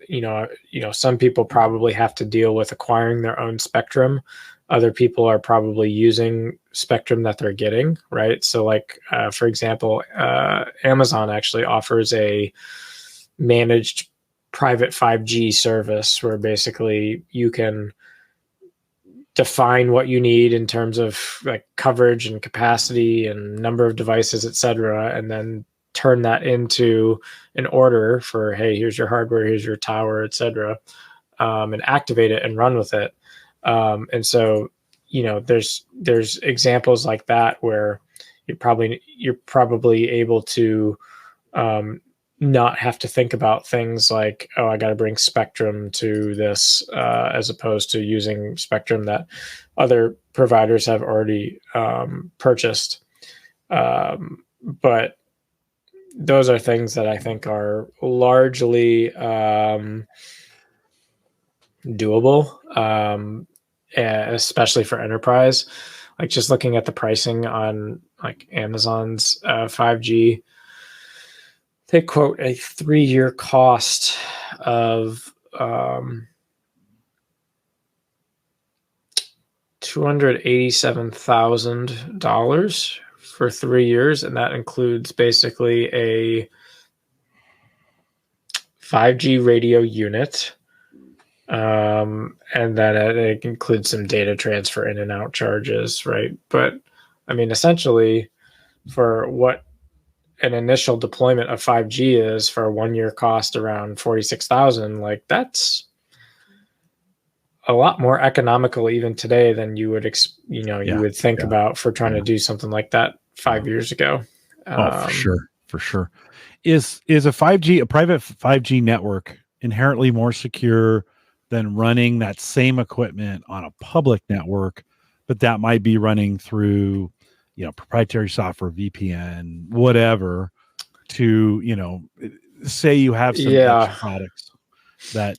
B: some people probably have to deal with acquiring their own spectrum. Other people are probably using spectrum that they're getting, right? So like, for example, Amazon actually offers a managed private 5G service where basically you can define what you need in terms of like coverage and capacity and number of devices, et cetera, and then turn that into an order for, hey, here's your hardware, here's your tower, et cetera, and activate it and run with it. And so, there's examples like that where you're probably able to not have to think about things like, I got to bring spectrum to this, as opposed to using spectrum that other providers have already purchased. But those are things that I think are largely doable, especially for enterprise. Like just looking at the pricing on like Amazon's 5G, they quote a 3-year cost of $287,000 for 3 years, and that includes basically a 5G radio unit, and then it includes some data transfer in and out charges, right? But I mean, essentially, for what an initial deployment of 5G is for a 1-year cost around 46,000, like that's a lot more economical even today than you would you would think about for trying to do something like that 5 years ago.
A: For sure. Is a private 5G network inherently more secure than running that same equipment on a public network, but that might be running through, proprietary software, VPN, whatever, to, say you have some edge products that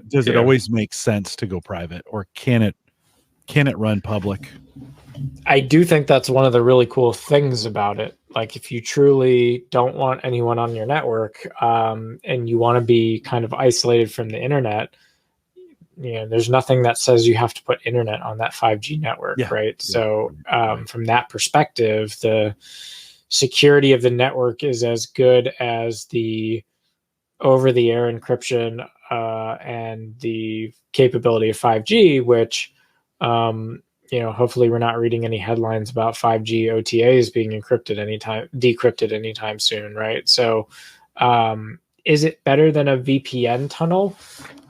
A: does it always make sense to go private, or can it run public?
B: I do think that's one of the really cool things about it. Like, if you truly don't want anyone on your network, and you want to be kind of isolated from the internet, there's nothing that says you have to put internet on that 5G network, right? So from that perspective, the security of the network is as good as the over-the-air encryption and the capability of 5G, which hopefully we're not reading any headlines about 5G OTAs being decrypted anytime soon, right? So is it better than a VPN tunnel?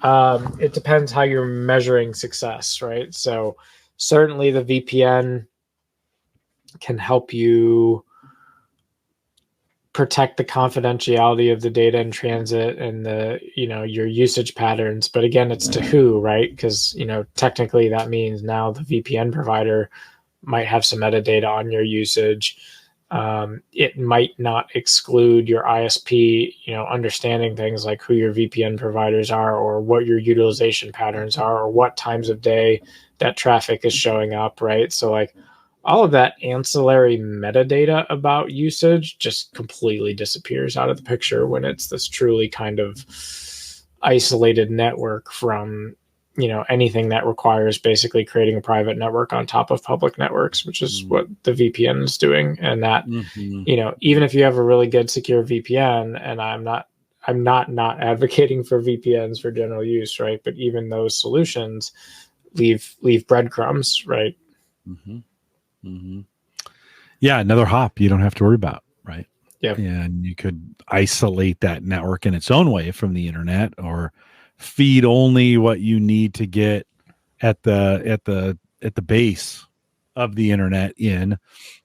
B: It depends how you're measuring success, right? So certainly the VPN can help you protect the confidentiality of the data in transit and your usage patterns. But again, it's to who, right? Because, technically that means now the VPN provider might have some metadata on your usage. It might not exclude your ISP, understanding things like who your VPN providers are, or what your utilization patterns are, or what times of day that traffic is showing up, right? So like all of that ancillary metadata about usage just completely disappears out of the picture when it's this truly kind of isolated network from, anything that requires basically creating a private network on top of public networks, which is what the VPN is doing. And that, even if you have a really good secure VPN, and I'm not advocating for VPNs for general use, right? But even those solutions leave breadcrumbs, right?
A: Yeah, another hop you don't have to worry about, right?
B: Yeah.
A: And you could isolate that network in its own way from the internet, or feed only what you need to get at the base of the internet in,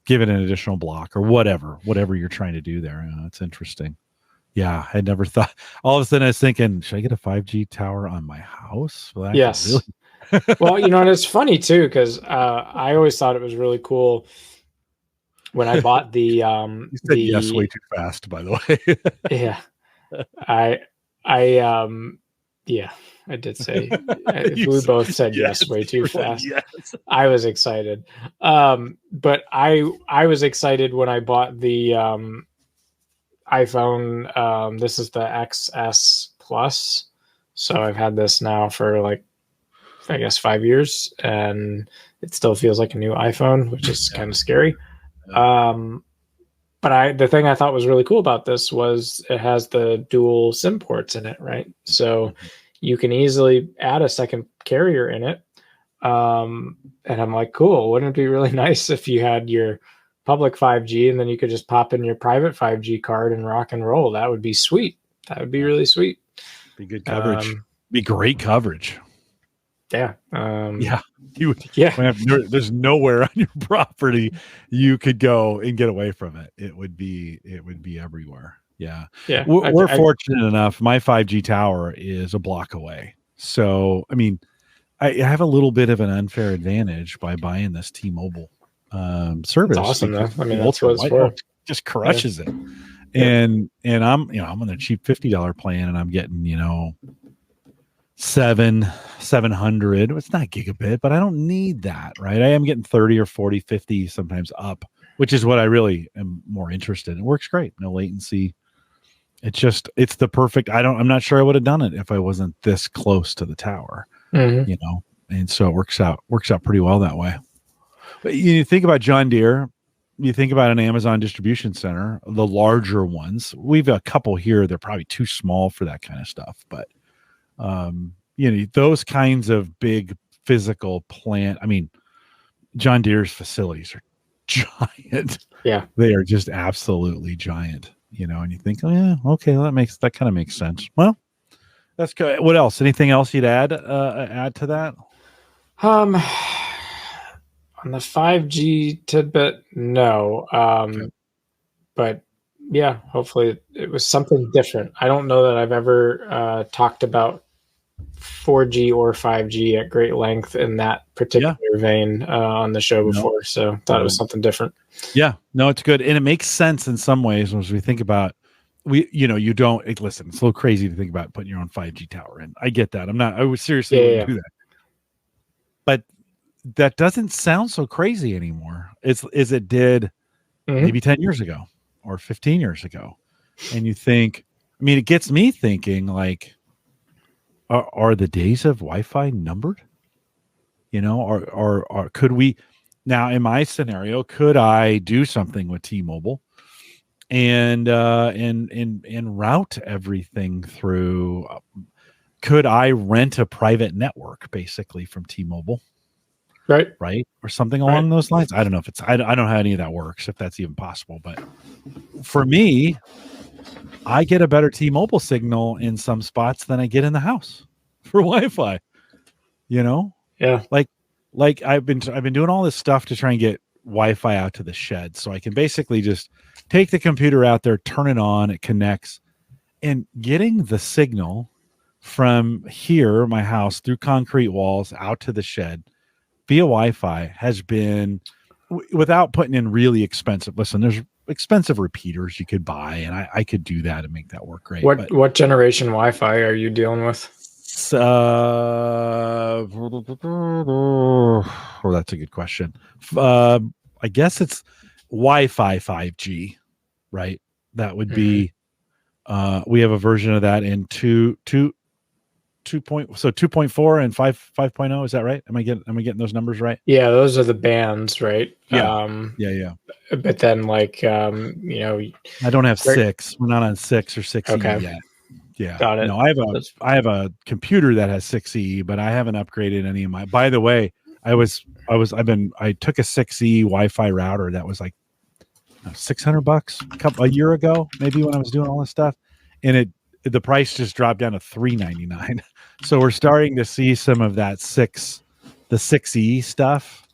A: give it an additional block or whatever you're trying to do there. It's interesting. Yeah, I never thought. All of a sudden I was thinking, should I get a 5G tower on my house?
B: Well, yes. Well, and it's funny too, because I always thought it was really cool when I bought the
A: you said yes way too fast, by the way.
B: Yeah. I did say we both said yes way too fast. Yes. I was excited. But I was excited when I bought the iPhone. This is the XS Plus. So I've had this now for like, I guess 5 years, and it still feels like a new iPhone, which is kind of scary. But the thing I thought was really cool about this was it has the dual SIM ports in it, right? So you can easily add a second carrier in it. And I'm like, cool. Wouldn't it be really nice if you had your public 5G and then you could just pop in your private 5G card and rock and roll? That would be sweet. That would be really sweet.
A: Be good coverage. Be great coverage.
B: Yeah.
A: You would. Yeah. There's nowhere on your property you could go and get away from it. It would be everywhere. Yeah.
B: Yeah.
A: We're fortunate enough. My 5G tower is a block away. So, I mean, I have a little bit of an unfair advantage by buying this T-Mobile service.
B: That's awesome, though. I mean, that's what it's for.
A: Just crushes it. And I'm on the cheap $50 plan, and I'm getting, 700. It's not gigabit, but I don't need that, right? I am getting 30 or 40, 50 sometimes up, which is what I really am more interested in. It works great. No latency. It's the perfect. I'm not sure I would have done it if I wasn't this close to the tower, and so it works out pretty well that way. But you think about John Deere, you think about an Amazon distribution center, the larger ones. We've a couple here. They're probably too small for that kind of stuff, but those kinds of big physical plant. I mean, John Deere's facilities are giant.
B: Yeah.
A: They are just absolutely giant, and you think, oh yeah, okay, that kind of makes sense. Well, that's good. What else? Anything else you'd add to that?
B: On the 5G tidbit, no.
A: Okay.
B: But yeah, hopefully it was something different. I don't know that I've ever talked about 4G or 5G at great length in that particular vein on the show before. So thought it was something different.
A: Yeah, no, it's good. And it makes sense in some ways as we think about, you don't listen, it's a little crazy to think about putting your own 5G tower in. I get that. I would seriously wouldn't do that. But that doesn't sound so crazy anymore. As it did maybe 10 years ago or 15 years ago. And you think, it gets me thinking, like, are the days of Wi-Fi numbered? Or could we now, in my scenario, could I do something with T-Mobile and route everything through? Could I rent a private network basically from T-Mobile? Right, or something along those lines. I don't know if it's. I don't know how any of that works, if that's even possible. But for me, I get a better T-Mobile signal in some spots than I get in the house for Wi-Fi.
B: Yeah.
A: Like I've been doing all this stuff to try and get Wi-Fi out to the shed, so I can basically just take the computer out there, turn it on, it connects, and getting the signal from here, my house, through concrete walls out to the shed via Wi-Fi has been, without putting in really expensive. Listen, there's expensive repeaters you could buy, and I could do that and make that work great.
B: What generation Wi-Fi are you dealing with?
A: Well, that's a good question. I guess it's Wi-Fi 5G, right? That would be. We have a version of that in 2.4 and 5.0. Is that right? Am I getting those numbers right?
B: Yeah, those are the bands, right?
A: Yeah.
B: But then, I
A: don't have 6. We're not on 6 or 6E yet. Yeah.
B: Got it.
A: No, I have a computer that has 6E, but I haven't upgraded any of my. By the way, I took a 6E Wi-Fi router that was like $600 a year ago, maybe, when I was doing all this stuff, and the price just dropped down to $399. So we're starting to see some of that the 6E stuff.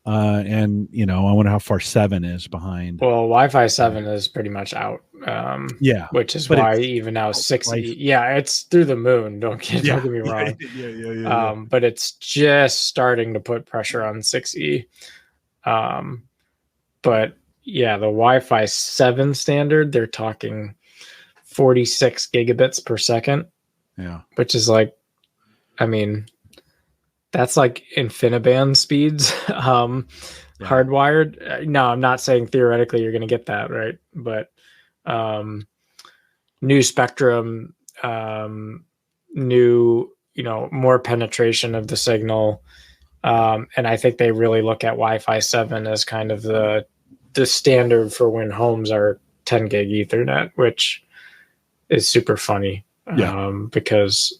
A: And I wonder how far 7 is behind.
B: Well, Wi-Fi 7 is pretty much out. Which is why even now 6E. Yeah, it's through the moon. Don't get me wrong.
A: Yeah.
B: But it's just starting to put pressure on 6E. But yeah, the Wi-Fi 7 standard, they're talking 46 gigabits per second.
A: Yeah.
B: Which is that's like InfiniBand speeds, hardwired. No, I'm not saying theoretically you're going to get that, right? But new spectrum, new, more penetration of the signal. And I think they really look at Wi-Fi 7 as kind of the standard for when homes are 10 gig Ethernet, which is super funny. Because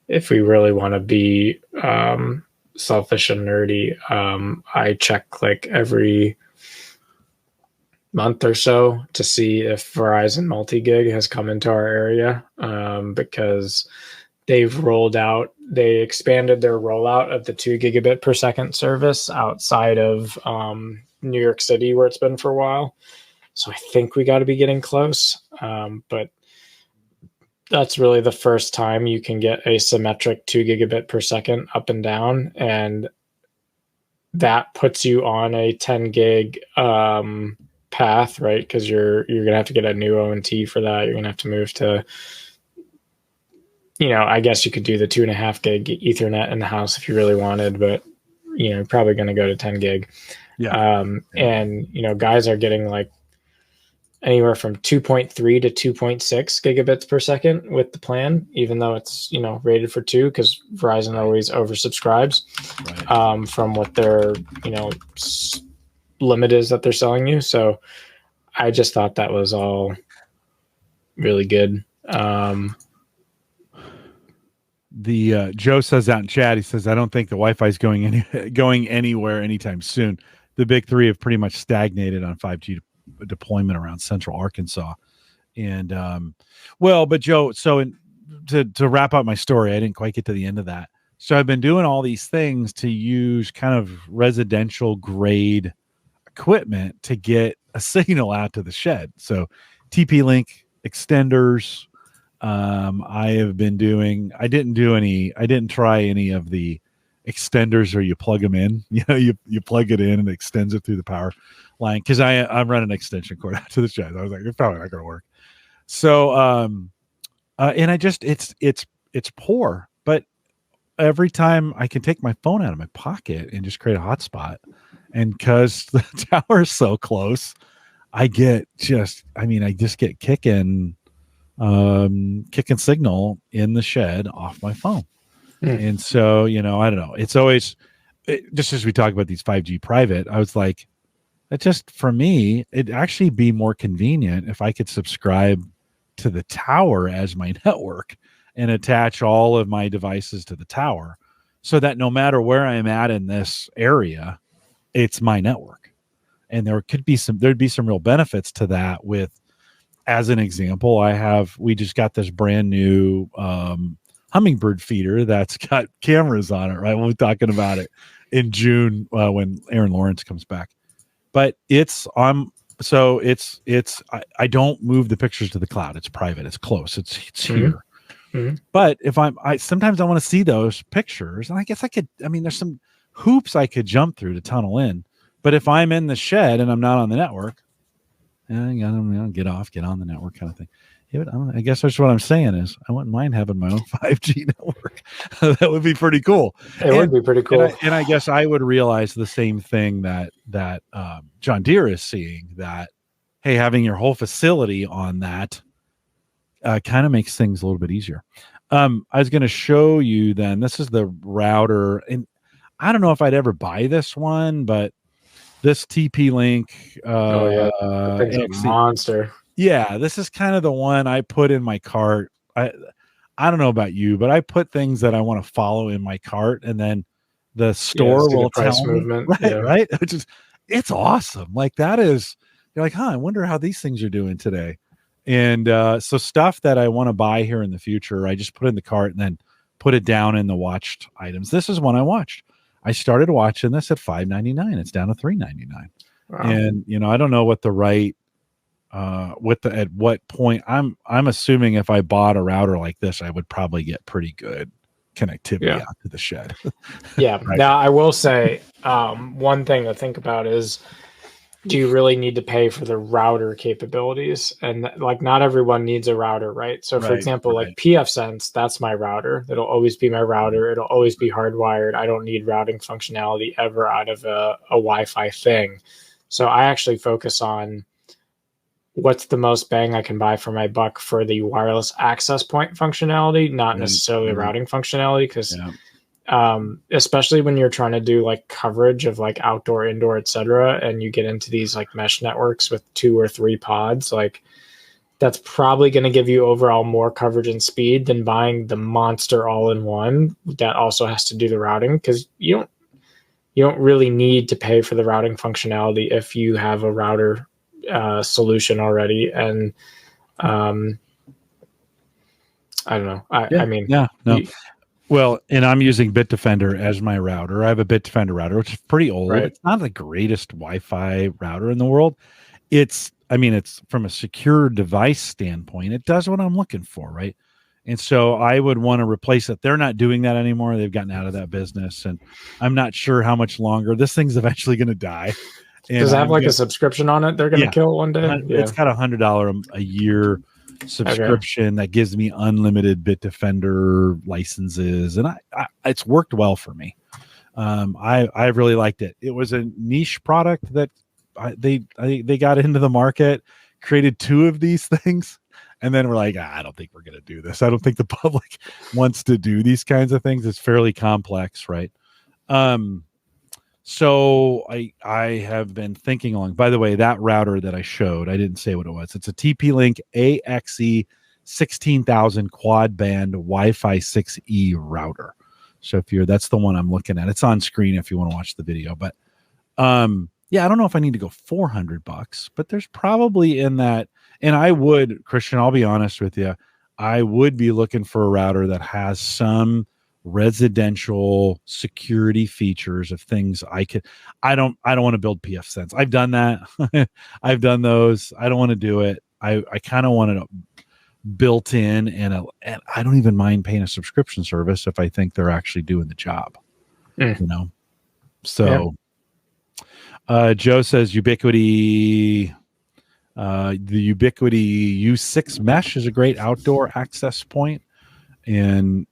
B: if we really want to be selfish and nerdy, I check click every month or so to see if Verizon multi-gig has come into our area, because they expanded their rollout of the 2 gigabit per second service outside of New York City, where it's been for a while. So I think we got to be getting close. But that's really the first time you can get a symmetric 2 gigabit per second up and down. And that puts you on a 10 gig path, right? Because you're going to have to get a new ONT for that. You're going to have to move to, I guess you could do the 2.5 gig Ethernet in the house if you really wanted, but you're probably going to go to 10 gig. And guys are getting like anywhere from 2.3 to 2.6 gigabits per second with the plan, even though it's rated for 2, because Verizon always oversubscribes from what their limit is that they're selling you. So I just thought that was all really good.
A: The Joe says out in chat, he says, I don't think the Wi-Fi is going anywhere anytime soon. the big three have pretty much stagnated on 5G deployment around central Arkansas. And but Joe, so to wrap up my story, I didn't quite get to the end of that. So I've been doing all these things to use kind of residential grade equipment to get a signal out to the shed. So TP-Link extenders. I didn't try any of the extenders where you plug them in. You plug it in and it extends it through the power line, because I'm running an extension cord out to the shed. I was like, it's probably not going to work. So and it's poor, but every time I can take my phone out of my pocket and just create a hotspot, and because the tower is so close, I just get kicking signal in the shed off my phone. And so, I don't know. It's always, just as we talk about these 5G private, I was like, it just, for me, it'd actually be more convenient if I could subscribe to the tower as my network and attach all of my devices to the tower, so that no matter where I'm at in this area, it's my network. And there'd be some real benefits to that. With, as an example, we just got this brand new Hummingbird feeder that's got cameras on it, right? We'll be talking about it in June when Aaron Lawrence comes back. But I don't move the pictures to the cloud. It's private. It's close. It's here. Mm-hmm. But if sometimes I want to see those pictures, and I guess there's some hoops I could jump through to tunnel in. But if I'm in the shed and I'm not on the network, get on the network kind of thing. Yeah, but I guess that's what I'm saying is I wouldn't mind having my own 5G network. That would be pretty cool.
B: It would be pretty cool.
A: And I guess I would realize the same thing that John Deere is seeing, that, hey, having your whole facility on that kind of makes things a little bit easier. I was going to show you then, this is the router, and I don't know if I'd ever buy this one, but this TP-Link.
B: It's a monster.
A: Yeah, this is kind of the one I put in my cart. I don't know about you, but I put things that I want to follow in my cart, and then the store will tell me. Right? It's awesome. Like, that is, you're like, I wonder how these things are doing today. And so stuff that I want to buy here in the future, I just put in the cart and then put it down in the watched items. This is one I watched. I started watching this at $5.99. It's down to $3.99. Wow. And I don't know what the right at what point. I'm assuming if I bought a router like this, I would probably get pretty good connectivity out to the shed.
B: Yeah. Right. Now I will say one thing to think about is, do you really need to pay for the router capabilities? And like, not everyone needs a router, right? So for example, like pfSense, that's my router. It'll always be my router. It'll always be hardwired. I don't need routing functionality ever out of a Wi-Fi thing. So I actually focus on what's the most bang I can buy for my buck for the wireless access point functionality, not necessarily routing functionality, because especially when you're trying to do like coverage of like outdoor, indoor, etc., and you get into these like mesh networks with 2 or 3 pods, like that's probably going to give you overall more coverage and speed than buying the monster all-in-one that also has to do the routing, because you don't really need to pay for the routing functionality if you have a router solution already. And I don't know.
A: Well, and I'm using Bitdefender as my router. I have a Bitdefender router, which is pretty old. Right. It's not the greatest Wi-Fi router in the world. It's from a secure device standpoint, it does what I'm looking for, right? And so I would want to replace it. They're not doing that anymore. They've gotten out of that business, and I'm not sure how much longer. This thing's eventually going to die. And
B: does it have a subscription on it? They're going to kill one day?
A: It's got $100 a year subscription that gives me unlimited Bitdefender licenses, and I it's worked well for me. I really liked it. It was a niche product that they got into the market, created 2 of these things, and then we're like, I don't think we're going to do this. I don't think the public wants to do these kinds of things. It's fairly complex, right? So I have been thinking along. By the way, that router that I showed, I didn't say what it was. It's a TP-Link AXE 16000 quad band Wi-Fi 6E router. So that's the one I'm looking at. It's on screen if you want to watch the video. But yeah, I don't know if I need to go $400, but there's probably in that. And I would, Christian, I'll be honest with you, I would be looking for a router that has some residential security features of things I don't want to build pfSense. I've done that. I've done those. I don't want to do it. I kind of want it built in, and I don't even mind paying a subscription service if I think they're actually doing the job. You know. So Joe says Ubiquiti the Ubiquiti U6 mesh is a great outdoor access point. And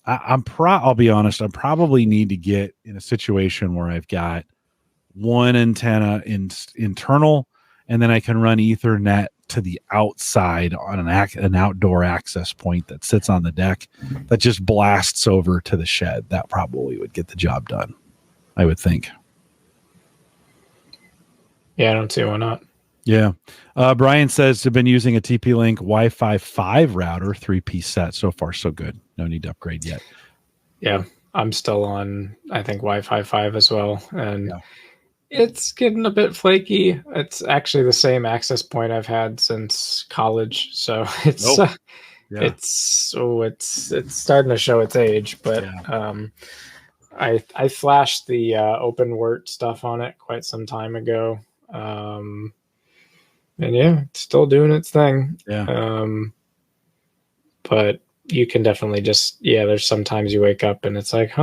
A: I'll be honest, I probably need to get in a situation where I've got one antenna internal, and then I can run Ethernet to the outside on an outdoor access point that sits on the deck that just blasts over to the shed. That probably would get the job done, I would think.
B: Yeah, I don't see why not.
A: Yeah. Brian says, I've been using a TP-Link Wi-Fi 5 router, 3-piece set. So far, so good. No need to upgrade yet.
B: Yeah, I'm still on, I think, Wi-Fi 5 as well. And it's getting a bit flaky. It's actually the same access point I've had since college. So it's it's starting to show its age. But I flashed the OpenWrt stuff on it quite some time ago. And it's still doing its thing.
A: Yeah.
B: But you can definitely just, there's sometimes you wake up and it's like,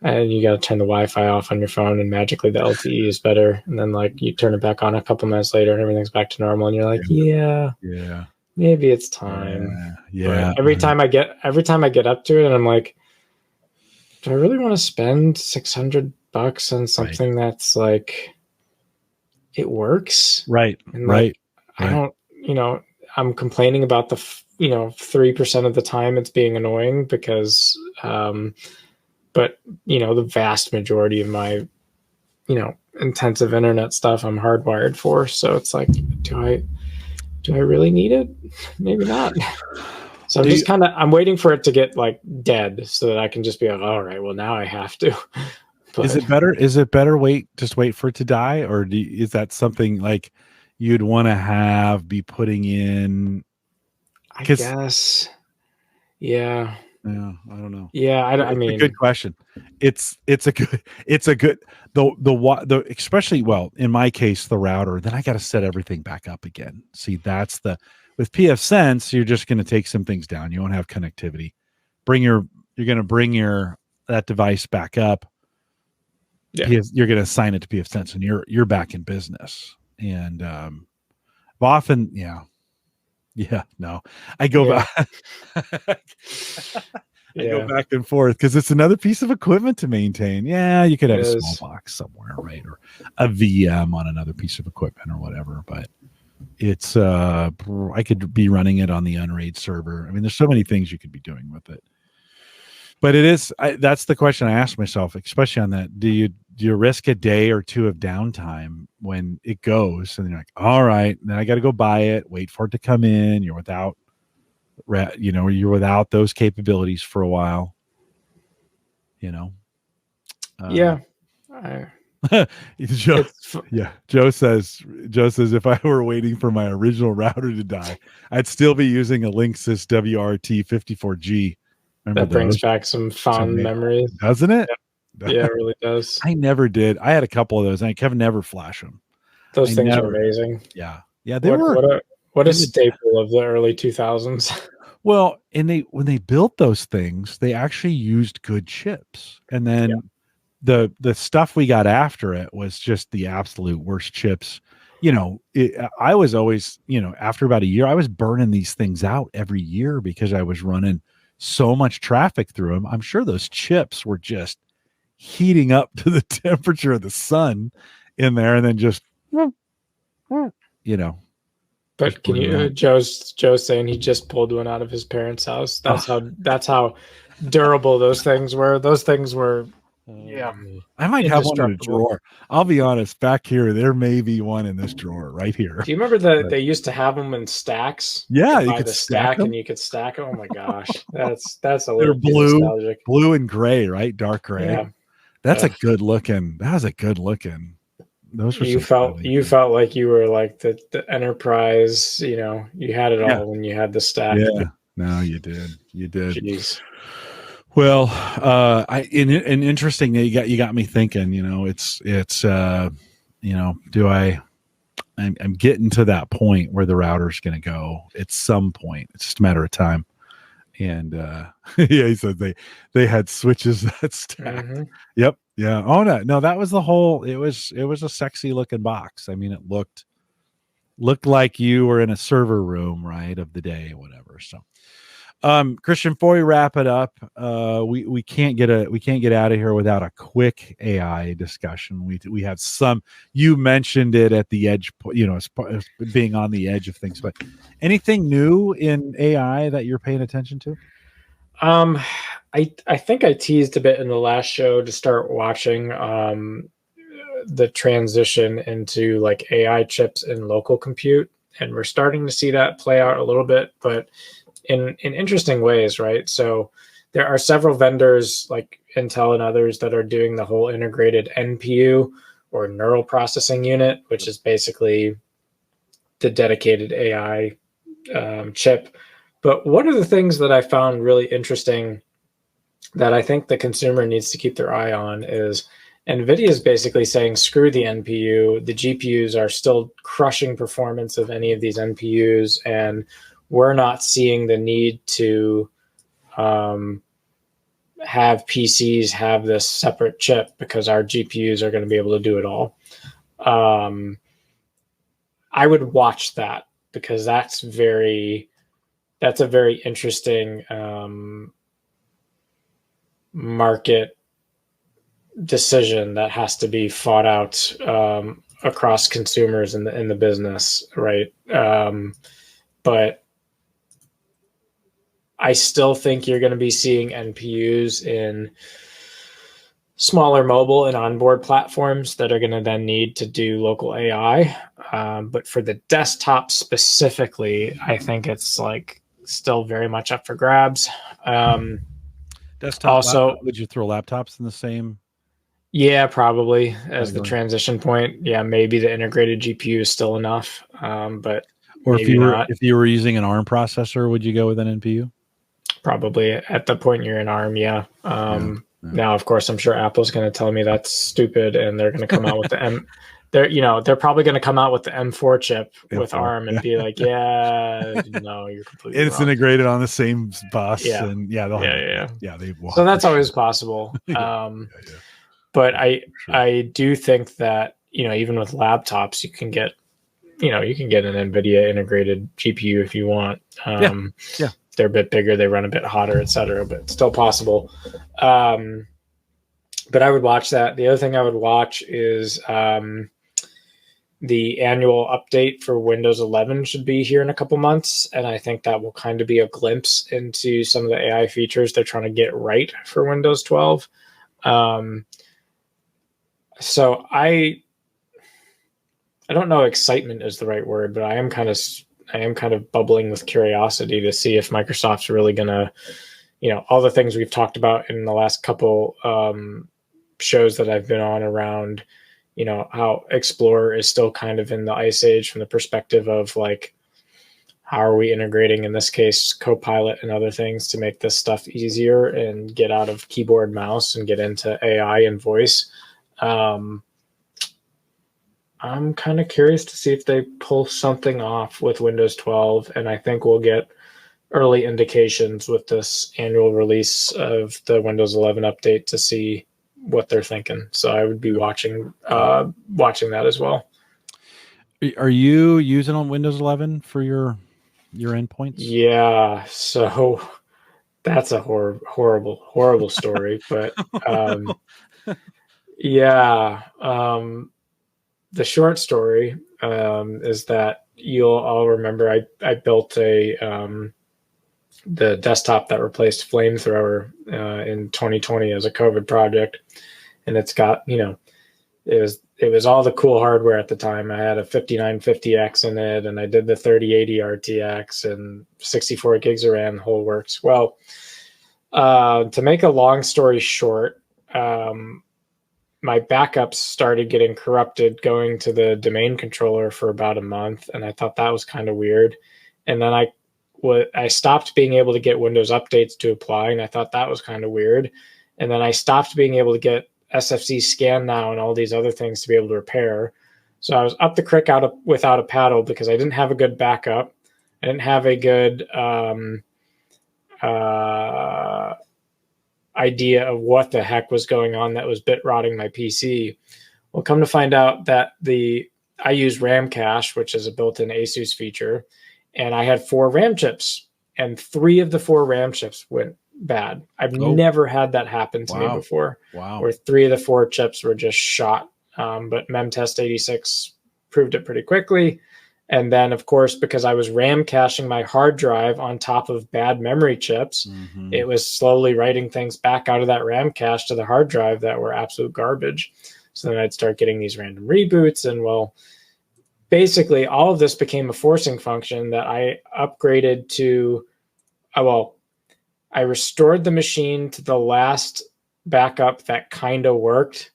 B: and you got to turn the Wi-Fi off on your phone and magically the LTE is better. And then like you turn it back on a couple minutes later and everything's back to normal. And you're like, maybe it's time.
A: Yeah.
B: But every time I get up to it and I'm like, do I really want to spend $600 on something that's like, it works,
A: right?
B: And like, I don't, I'm complaining about the 3% of the time it's being annoying because but the vast majority of my intensive internet stuff I'm hardwired for, so it's like, do I really need it? Maybe not. So I'm waiting for it to get like dead so that I can just be like, all right, well now I have to. But
A: is it better just wait for it to die, or is that something like you'd want to be putting in?
B: I guess. Yeah,
A: I don't know.
B: Yeah, I mean,
A: a good question. It's a good the especially, well, in my case, the router. Then I got to set everything back up again. See, with pfSense, you're just going to take some things down. You won't have connectivity. You're going to bring that device back up. Yeah. You're going to assign it to pfSense, and you're back in business. And often, I go back. I go back and forth because it's another piece of equipment to maintain. Yeah, you could have a small box somewhere, right, or a VM on another piece of equipment or whatever. But it's I could be running it on the Unraid server. I mean, there's so many things you could be doing with it. But it is, that's the question I ask myself, especially on that. Do you risk a day or two of downtime when it goes, and you're like, all right, then I got to go buy it, wait for it to come in. You're without those capabilities for a while. Joe says if I were waiting for my original router to die, I'd still be using a Linksys WRT 54G.
B: That brings back some fond memories,
A: doesn't it?
B: Yeah, it really does.
A: I never did. I had a couple of those, and I could never flash them.
B: Those things are amazing.
A: Yeah, they were.
B: What a staple of the early 2000s.
A: Well, and when they built those things, they actually used good chips, and then the stuff we got after it was just the absolute worst chips. I was always, after about a year, I was burning these things out every year because I was running so much traffic through them. I'm sure those chips were just heating up to the temperature of the sun in there, and then just,
B: But can you? Joe's saying he just pulled one out of his parents' house. That's how durable those things were. Those things were. Yeah,
A: I might have one in a drawer. I'll be honest. Back here, there may be one in this drawer right here.
B: Do you remember they used to have them in stacks?
A: Yeah,
B: you could stack them, and you could stack them. Oh my gosh, that's a little nostalgic.
A: Blue and gray, right? Dark gray. Yeah. That's a good looking. That was a good looking those were
B: you felt like you were like the enterprise, you had it all when you had the stack.
A: Yeah, no, you did.
B: Jeez.
A: Well, and interesting that you got me thinking. It's I'm getting to that point where the router's going to go at some point. It's just a matter of time. And he said they had switches that stacked. Mm-hmm. Yep. Yeah. Oh no, that was the whole. It was a sexy looking box. I mean, it looked like you were in a server room, right, of the day, whatever. So, Christian, before we wrap it up, we can't get out of here without a quick AI discussion. We have some. You mentioned it at the edge, as being on the edge of things. But anything new in AI that you're paying attention to?
B: I think I teased a bit in the last show to start watching the transition into like AI chips in local compute, and we're starting to see that play out a little bit, but in interesting ways, right? So there are several vendors like Intel and others that are doing the whole integrated NPU or neural processing unit, which is basically the dedicated AI chip. But one of the things that I found really interesting that I think the consumer needs to keep their eye on is NVIDIA is basically saying, screw the NPU. The GPUs are still crushing performance of any of these NPUs, and we're not seeing the need to have PCs have this separate chip because our GPUs are going to be able to do it all. I would watch that because that's a very interesting market decision that has to be fought out across consumers in the business, right? But I still think you're going to be seeing NPUs in smaller mobile and onboard platforms that are going to then need to do local AI. But for the desktop specifically, I think it's like still very much up for grabs.
A: Desktop also, would you throw laptops in the same?
B: Yeah, probably as the transition point. Yeah, maybe the integrated GPU is still enough. But
A: or if you were using an ARM processor, would you go with an NPU?
B: Probably at the point you're in ARM, yeah. Now, of course, I'm sure Apple's going to tell me that's stupid, and they're going to come out with the they're probably going to come out with the M4 chip with ARM and be like, no, you're completely
A: it's wrong. Integrated on the same bus, and
B: they
A: will.
B: So that's always possible. But I do think that even with laptops, you can get an NVIDIA integrated GPU if you want. They're a bit bigger, they run a bit hotter, etc., but it's still possible. But I would watch that. The other thing I would watch is the annual update for Windows 11 should be here in a couple months, and I think that will kind of be a glimpse into some of the AI features they're trying to get right for Windows 12. So I don't know, excitement is the right word, but I am kind of bubbling with curiosity to see if Microsoft's really going to, all the things we've talked about in the last couple shows that I've been on around, how Explorer is still kind of in the ice age from the perspective of like, how are we integrating, in this case, Copilot and other things to make this stuff easier and get out of keyboard mouse and get into AI and voice. I'm kind of curious to see if they pull something off with Windows 12, and I think we'll get early indications with this annual release of the Windows 11 update to see what they're thinking. So I would be watching that as well.
A: Are you using on Windows 11 for your endpoints?
B: Yeah, so that's a horrible story, but the short story is that you'll all remember I built the desktop that replaced Flamethrower in 2020 as a COVID project, and it's got it was all the cool hardware at the time. I had a 5950X in it, and I did the 3080 RTX and 64 gigs of RAM, the whole works. Well, to make a long story short, my backups started getting corrupted going to the domain controller for about a month, and I thought that was kind of weird. And then I stopped being able to get Windows updates to apply, and I thought that was kind of weird. And then I stopped being able to get SFC scan now and all these other things to be able to repair. So I was up the creek without a paddle because I didn't have a good backup. I didn't have a good idea of what the heck was going on that was bit rotting my PC. Well, come to find out that I use RAM cache, which is a built-in ASUS feature, and I had 4 RAM chips, and 3 of the 4 RAM chips went bad. I've never had that happen to me before.
A: Wow.
B: Where 3 of the 4 chips were just shot. But Memtest 86 proved it pretty quickly. And then, of course, because I was RAM caching my hard drive on top of bad memory chips, it was slowly writing things back out of that RAM cache to the hard drive that were absolute garbage. So then I'd start getting these random reboots. And well, basically all of this became a forcing function that I upgraded to, I restored the machine to the last backup that kind of worked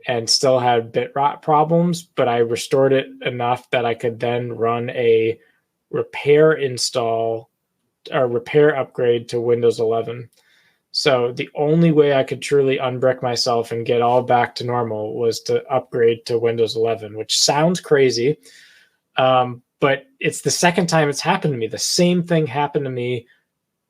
B: and still had bit rot problems, but I restored it enough that I could then run a repair upgrade to Windows 11. So the only way I could truly unbrick myself and get all back to normal was to upgrade to Windows 11, which sounds crazy, but it's the second time it's happened to me. The same thing happened to me.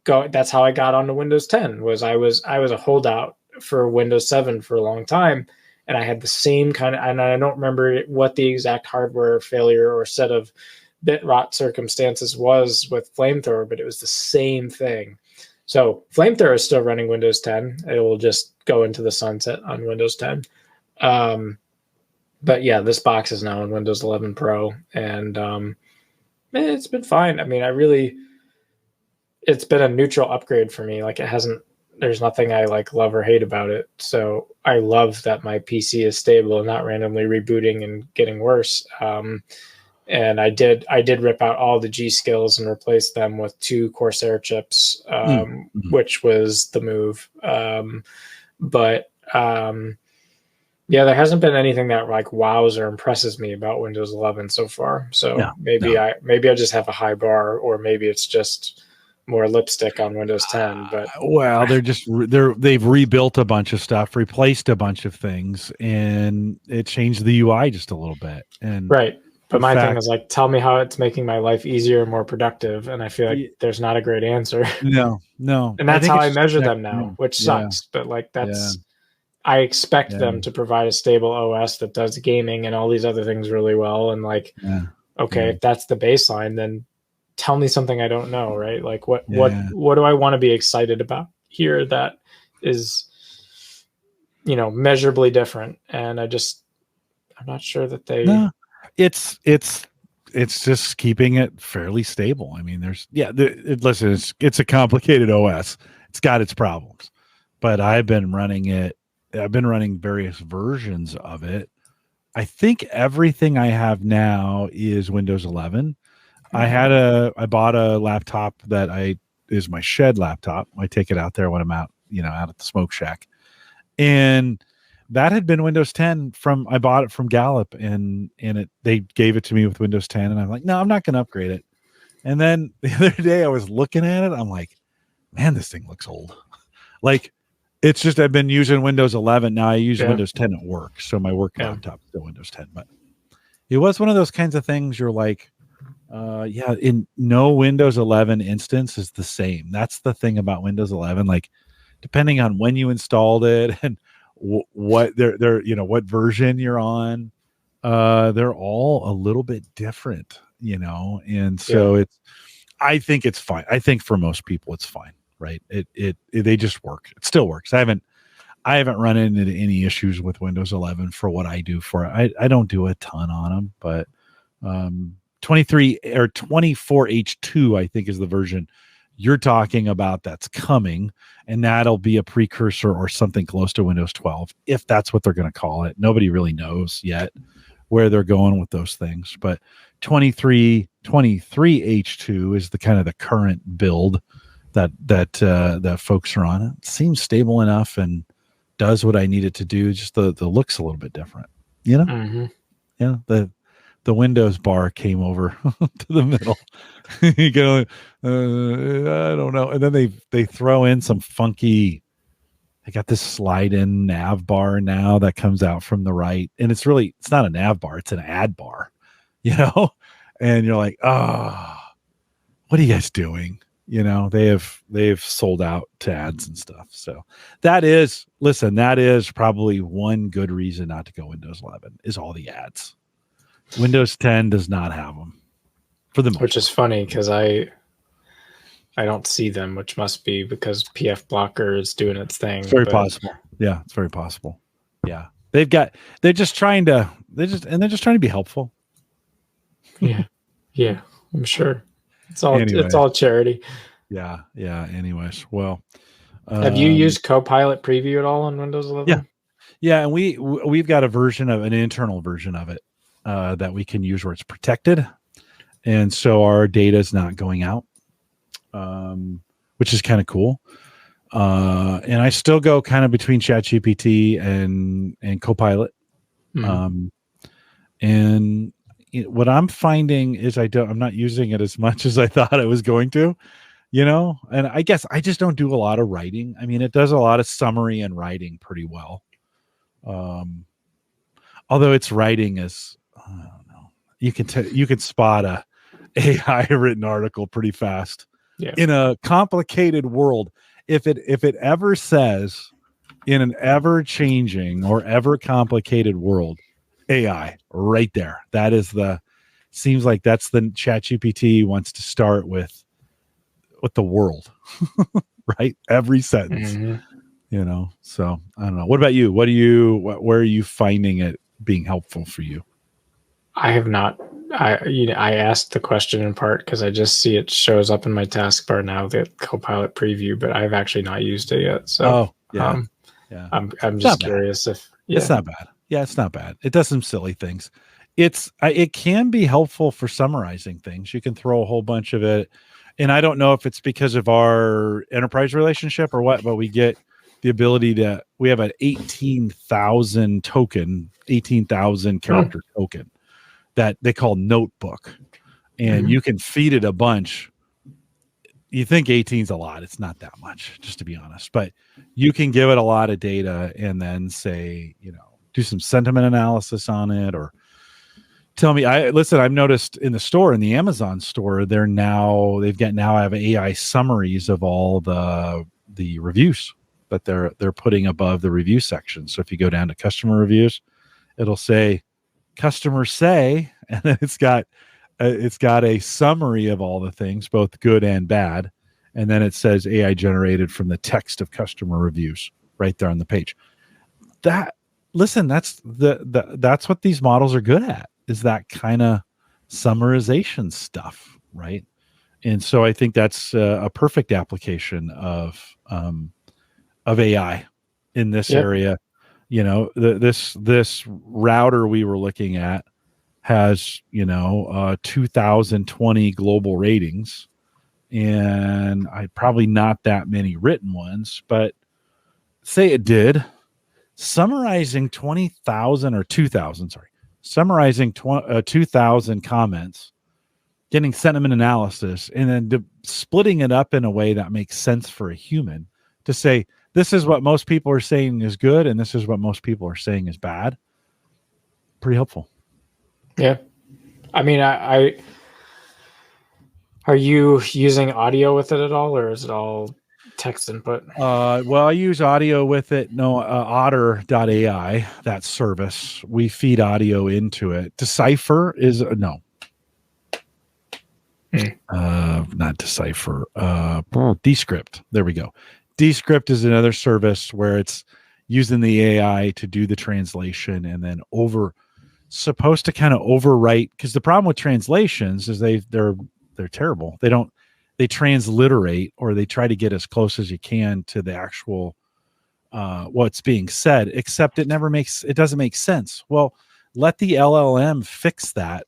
B: That's how I got onto Windows 10. I was a holdout for Windows 7 for a long time, and I had the same kind of, and I don't remember what the exact hardware failure or set of bit rot circumstances was with Flamethrower, but it was the same thing. So Flamethrower is still running Windows 10. It will just go into the sunset on Windows 10. But yeah, this box is now in Windows 11 Pro, and it's been fine. I mean, it's been a neutral upgrade for me. Like, there's nothing I love or hate about it. So I love that my PC is stable and not randomly rebooting and getting worse. And I did rip out all the G skills and replace them with 2 Corsair chips, which was the move. Yeah, there hasn't been anything that wows or impresses me about Windows 11 so far. So maybe I just have a high bar, or maybe it's just more lipstick on Windows 10. But
A: well, they've rebuilt a bunch of stuff, replaced a bunch of things, and it changed the UI just a little bit. And
B: right. But my thing is tell me how it's making my life easier and more productive. And I feel like there's not a great answer.
A: No.
B: And that's how I measure them now, which sucks. But I expect them to provide a stable OS that does gaming and all these other things really well. And if that's the baseline, then tell me something I don't know, right? What do I want to be excited about here that is, measurably different? And I'm not sure that they...
A: No. It's just keeping it fairly stable. I mean, listen, it's a complicated OS. It's got its problems, but I've been running various versions of it. I think everything I have now is Windows 11. I bought a laptop that is my shed laptop. I take it out there when I'm out, out at the smoke shack. And that had been Windows 10 I bought it from Gallup, and they gave it to me with Windows 10, and I'm like, no, I'm not going to upgrade it. And then the other day I was looking at it. I'm like, man, this thing looks old. It's just, I've been using Windows 11. Now I use Windows 10 at work. So my work laptop is still Windows 10, but it was one of those kinds of things. You're like, in no Windows 11 instance is the same. That's the thing about Windows 11. Depending on when you installed it and what what version you're on, they're all a little bit different, and so I think it's fine. I think for most people it's fine, right? They just work. It still works. I haven't run into any issues with Windows 11 for what I do for it. I don't do a ton on them, but 23 or 24H2 I think is the version you're talking about that's coming, and that'll be a precursor or something close to Windows 12, if that's what they're going to call it. Nobody really knows yet where they're going with those things, but 23H2 is the current build that folks are on. It seems stable enough, and does what I need it to do. Just the look's a little bit different, you know?
B: Mm-hmm.
A: Yeah. The Windows bar came over to the middle. You go, I don't know. And then they throw in some funky, they got this slide in nav bar now that comes out from the right. And it's not a nav bar, it's an ad bar, you know? And you're like, oh, what are you guys doing? You know, they've sold out to ads and stuff. So that is probably one good reason not to go Windows 11 is all the ads. Windows 10 does not have them for the most
B: Which is funny because I don't see them, which must be because PF Blocker is doing its thing.
A: It's very possible. Yeah, it's very possible. Yeah. They're just trying to be helpful.
B: Yeah. Yeah, I'm sure. It's all charity.
A: Yeah. Anyways, well,
B: have you used Copilot Preview at all on Windows 11?
A: Yeah, and we've got an internal version of it that we can use where it's protected, and so our data is not going out, which is kind of cool. And I still go kind of between ChatGPT and Copilot, and what I'm finding is I'm not using it as much as I thought I was going to, you know, and I guess I just don't do a lot of writing. I mean, it does a lot of summary and writing pretty well. Although its writing is, I don't know, you can spot a AI written article pretty fast in a complicated world. If it ever says in an ever changing or ever complicated world, AI right there. That is seems like that's the ChatGPT wants to start with the world, right? Every sentence, you know? So I don't know. What about you? Where are you finding it being helpful for you?
B: I have not. I asked the question in part because I just see it shows up in my taskbar now, the Copilot Preview, but I've actually not used it yet. So I'm just curious if
A: it's not bad. Yeah, it's not bad. It does some silly things. It can be helpful for summarizing things. You can throw a whole bunch of it. And I don't know if it's because of our enterprise relationship or what, but we get the ability we have an 18,000 character token that they call Notebook. And you can feed it a bunch. You think 18 is a lot. It's not that much, just to be honest. But you can give it a lot of data and then say, you know, do some sentiment analysis on it, or tell me. I've noticed in the Amazon store, I have AI summaries of all the reviews that they're putting above the review section. So if you go down to customer reviews, it'll say customers say, and then it's got a summary of all the things, both good and bad, and then it says AI generated from the text of customer reviews right there on the page. That's what these models are good at, is that kind of summarization stuff, right? And so I think that's a perfect application of AI in this area. You know, this router we were looking at has 2020 global ratings, and probably not that many written ones, but say it did. Summarizing 2,000 comments, getting sentiment analysis, and then splitting it up in a way that makes sense for a human to say, this is what most people are saying is good, and this is what most people are saying is bad. Pretty helpful.
B: Yeah. I mean, are you using audio with it at all, or is it all text input?
A: Well, I use audio with it. No, Otter.ai, that service. We feed audio into it. Decipher is no. Not Decipher. Descript. There we go. Descript is another service where it's using the AI to do the translation and then supposed to kind of overwrite, because the problem with translations is they're terrible. They transliterate, or they try to get as close as you can to the actual what's being said, except it doesn't make sense. Well, let the LLM fix that.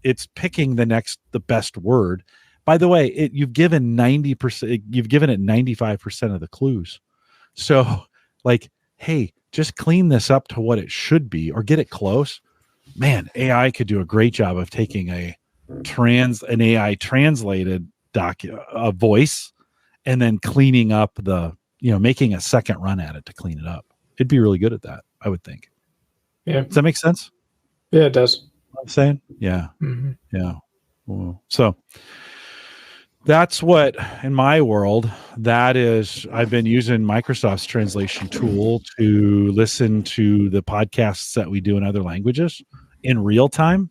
A: It's picking the best word. By the way, you've given 90%, you've given it 95% of the clues. So like, hey, just clean this up to what it should be or get it close. Man, AI could do a great job of taking an AI translated a voice and then cleaning up making a second run at it to clean it up. It'd be really good at that, I would think.
B: Yeah.
A: Does that make sense?
B: Yeah, it does.
A: What I'm saying? Yeah.
B: Mm-hmm.
A: Yeah. Well, so that's what, in my world, that is, I've been using Microsoft's translation tool to listen to the podcasts that we do in other languages in real time.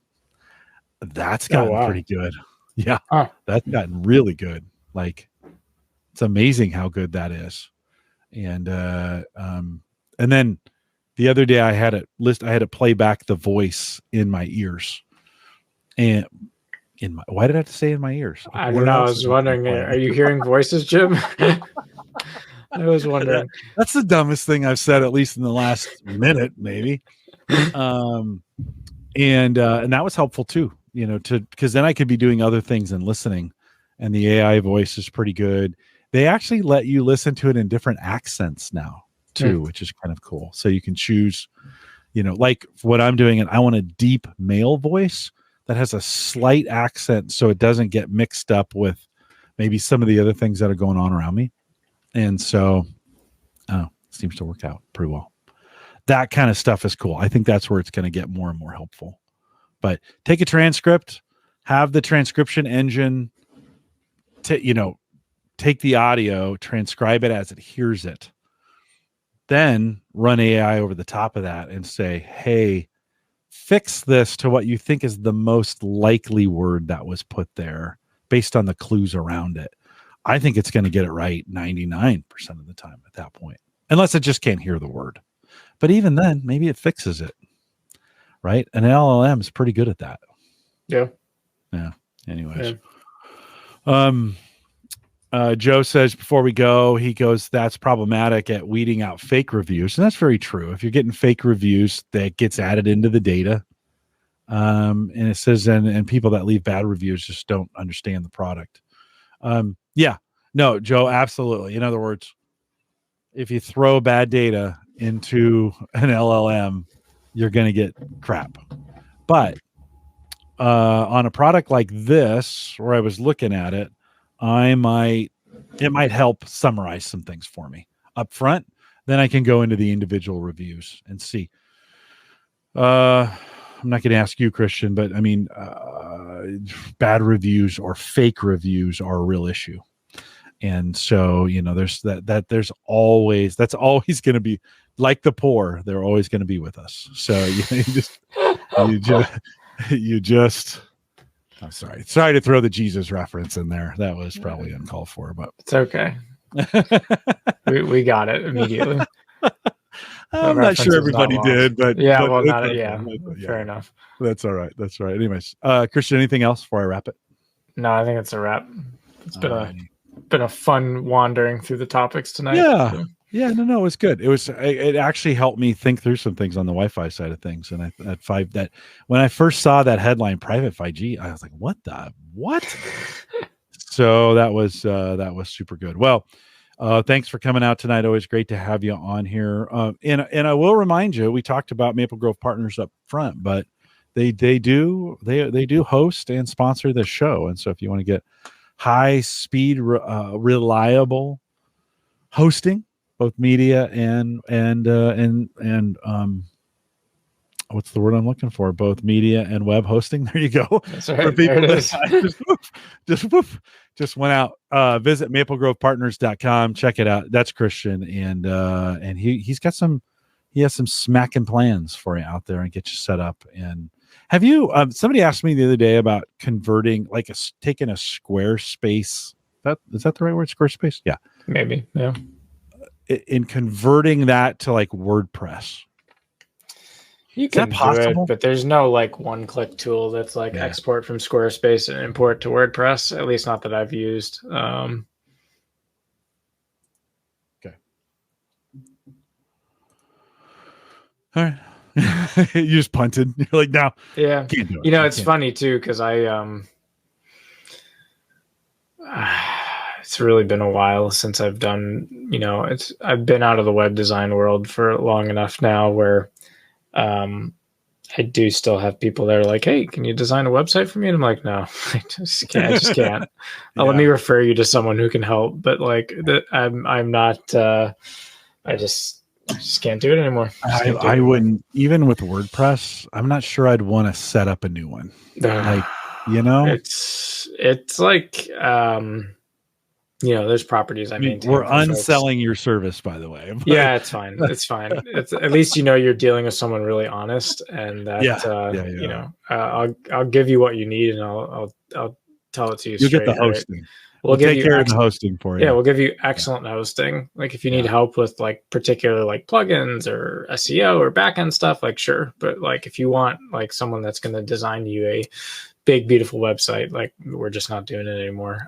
A: That's gotten pretty good. Yeah. That's gotten really good. Like, it's amazing how good that is. And then the other day I had to play back the voice in my ears. And why did I have to say in my ears?
B: I don't know. I was wondering, are you hearing voices, Jim? I was wondering.
A: That's the dumbest thing I've said, at least in the last minute, maybe. And that was helpful too, because then I could be doing other things and listening. And the AI voice is pretty good. They actually let you listen to it in different accents now too, which is kind of cool. So you can choose, like what I'm doing, and I want a deep male voice that has a slight accent so it doesn't get mixed up with maybe some of the other things that are going on around me. And so it seems to work out pretty well. That kind of stuff is cool. I think that's where it's going to get more and more helpful. But take a transcript, have the transcription engine take the audio, transcribe it as it hears it, then run AI over the top of that and say, hey, fix this to what you think is the most likely word that was put there based on the clues around it. I think it's going to get it right 99% of the time at that point, unless it just can't hear the word. But even then, maybe it fixes it, right? An LLM is pretty good at that.
B: Yeah.
A: Yeah. Anyways. Yeah. Joe says before we go, he goes, that's problematic at weeding out fake reviews. And that's very true. If you're getting fake reviews, that gets added into the data. And it says, and people that leave bad reviews just don't understand the product. Yeah, no, Joe, absolutely. In other words, if you throw bad data into an LLM, you're going to get crap. But on a product like this, where I was looking at it, it might help summarize some things for me up front. Then I can go into the individual reviews and see. I'm not going to ask you, Christian, but I mean, bad reviews or fake reviews are a real issue. And so, there's that's always going to be like the poor. They're always going to be with us. So you just I'm sorry to throw the Jesus reference in there. That was probably uncalled for, but
B: it's okay. we got it immediately.
A: I'm not sure everybody did, but
B: fair enough.
A: That's all right. That's all right. Anyways, Christian, anything else before I wrap it?
B: No, I think it's a wrap. It's been a fun wandering through the topics tonight.
A: Yeah. Yeah, no, it was good. It actually helped me think through some things on the Wi-Fi side of things. And when I first saw that headline, private 5G, I was like, what? So that was super good. Well, thanks for coming out tonight. Always great to have you on here. And I will remind you, we talked about Maple Grove Partners up front, but they do host and sponsor the show. And so if you want to get high speed, reliable hosting, both media and what's the word I'm looking for? Both media and web hosting. There you go.
B: That's right. For people
A: that just went out. Visit maplegrovepartners.com. Check it out. That's Christian, and he has some smacking plans for you out there and get you set up. And have you? Somebody asked me the other day about converting, taking a Squarespace. Is that the right word? Squarespace? Yeah,
B: maybe. Yeah.
A: In converting that to WordPress.
B: You can do it, but there's no one-click tool that's export from Squarespace and import to WordPress. At least not that I've used.
A: Okay. All right. You just punted. You're like, no.
B: Yeah.
A: Can't do it.
B: It's funny too because I it's really been a while since I've done, I've been out of the web design world for long enough now where I do still have people that are like, hey, can you design a website for me? And I'm like, no, I just can't. Let me refer you to someone who can help. But like I'm not, I just can't do it anymore.
A: I wouldn't, even with WordPress, I'm not sure I'd want to set up a new one. Like,
B: it's like, there's properties I maintain.
A: We're unselling your service, by the way.
B: Yeah, it's fine. It's fine. It's at least you're dealing with someone really honest, and that I'll give you what you need, and I'll tell it to you.
A: You'll get the hosting.
B: Right?
A: We'll take care of the hosting for you.
B: Yeah, we'll give you excellent hosting. Like if you need help with like particular like plugins or SEO or backend stuff, like sure. But like if you want like someone that's going to design you a big beautiful website, like we're just not doing it anymore.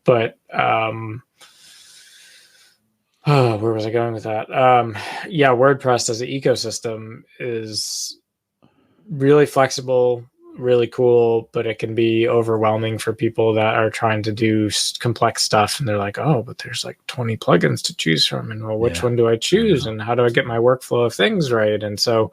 B: But where was I going with that? WordPress as an ecosystem is really flexible, really cool, but it can be overwhelming for people that are trying to do complex stuff. And they're like, oh, but there's like 20 plugins to choose from. And well, which one do I choose? And how do I get my workflow of things right? And so,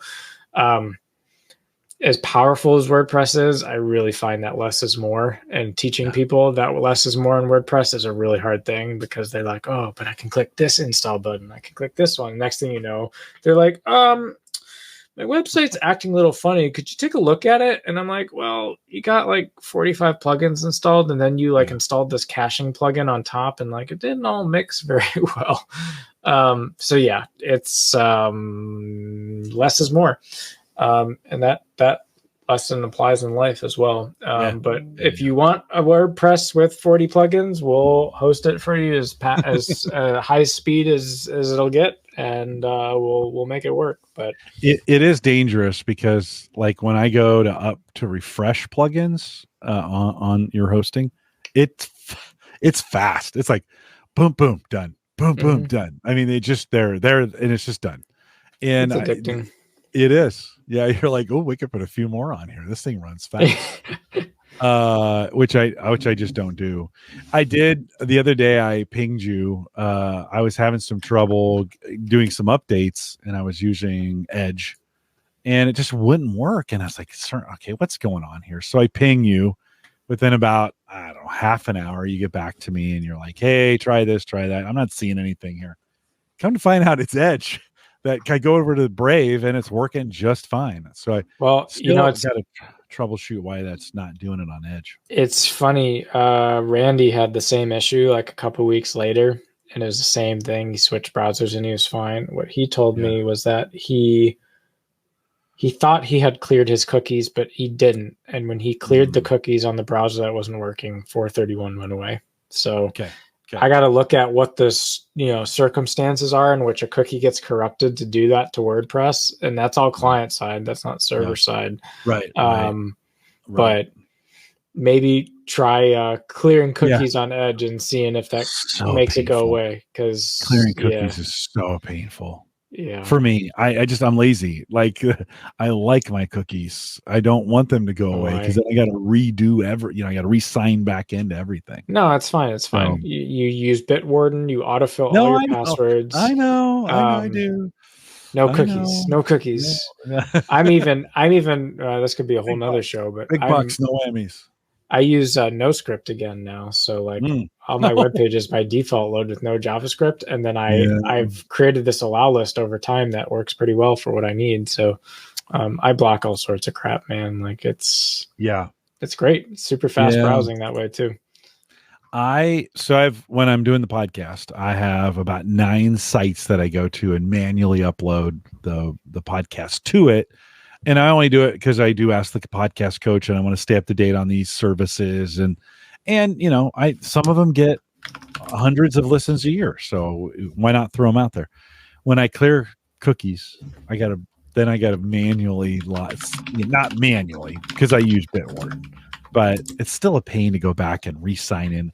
B: as powerful as WordPress is, I really find that less is more. And teaching people that less is more in WordPress is a really hard thing because they're like, oh, but I can click this install button. I can click this one. Next thing you know, they're like, my website's acting a little funny. Could you take a look at it? And I'm like, well, you got like 45 plugins installed, and then you like installed this caching plugin on top, and like it didn't all mix very well. So yeah, it's less is more. And that lesson applies in life as well. But if you want a WordPress with 40 plugins, we'll host it for you as high speed as it'll get, and we'll make it work. But
A: it is dangerous because like when I go to refresh plugins on your hosting, it's fast. It's like boom, boom, done. Boom, boom, done. I mean, they're and it's just done. And
B: it's addicting.
A: It is. Yeah, you're like, oh, we could put a few more on here. This thing runs fast. Which I just don't do. I did the other day. I pinged you. I was having some trouble doing some updates, and I was using Edge, and it just wouldn't work. And I was like, okay, what's going on here? So I ping you. Within about, I don't know, half an hour, you get back to me, and you're like, hey, try this, try that. I'm not seeing anything here. Come to find out, it's Edge. That I go over to Brave and it's working just fine. So it's got to troubleshoot why that's not doing it on Edge.
B: It's funny. Randy had the same issue like a couple weeks later, and it was the same thing. He switched browsers and he was fine. What he told me was that he thought he had cleared his cookies, but he didn't. And when he cleared the cookies on the browser that wasn't working, 431 went away. So
A: okay.
B: I got to look at what the circumstances are in which a cookie gets corrupted to do that to WordPress, and that's all client side. That's not server side.
A: Right.
B: But maybe try clearing cookies on Edge and seeing if that makes it go away. Because
A: clearing cookies is so painful.
B: Yeah.
A: For me, I'm lazy. Like I like my cookies. I don't want them to go away because then I got to redo I got to re-sign back into everything.
B: No, it's fine. It's fine. You use Bitwarden. You autofill all your passwords.
A: I know. I do.
B: No cookies. No cookies. No. I'm even. This could be a whole nother show, but
A: big bucks, no whammies.
B: I use NoScript again now. So like all my web pages by default load with no JavaScript. And then I've created this allow list over time that works pretty well for what I need. So I block all sorts of crap, man. Like it's great. It's super fast browsing that way too. When I'm doing the podcast, I have about 9 sites that I go to and manually upload the podcast to it. And I only do it because I do ask the podcast coach, and I want to stay up to date on these services. And some of them get hundreds of listens a year, so why not throw them out there? When I clear cookies, I gotta manually, not manually because I use Bitwarden, but it's still a pain to go back and re-sign in,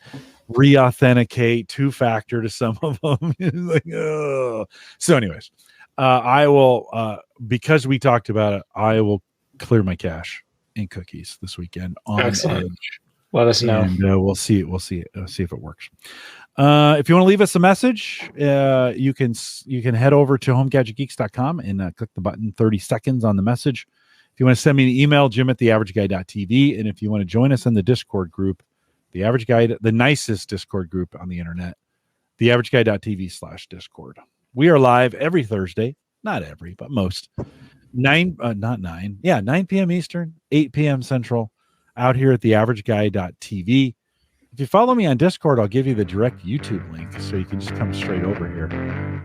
B: re-authenticate, 2-factor to some of them. Like, ugh. So, anyways. I will, because we talked about it, I will clear my cache in cookies this weekend on Edge. Let us know.
A: And we'll see if it works. If you want to leave us a message, you can head over to homegadgetgeeks.com and click the button 30 seconds on the message. If you want to send me an email, jim@theaverageguy.tv. And if you want to join us in the Discord group, The Average Guy, the nicest Discord group on the internet, theaverageguy.tv/Discord. We are live every Thursday, not every, but most. 9 p.m. Eastern, 8 p.m. Central, out here at theaverageguy.tv. If you follow me on Discord, I'll give you the direct YouTube link so you can just come straight over here.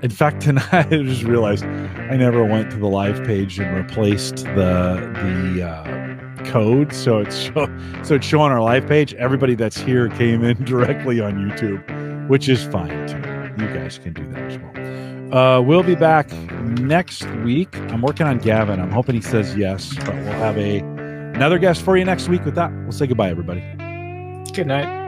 A: In fact, tonight I just realized I never went to the live page and replaced the code, so it's showing our live page. Everybody that's here came in directly on YouTube, which is fine too. You guys can do that as well. We'll be back next week. I'm working on Gavin. I'm hoping he says yes, but we'll have another guest for you next week. With that, we'll say goodbye, everybody.
B: Good night.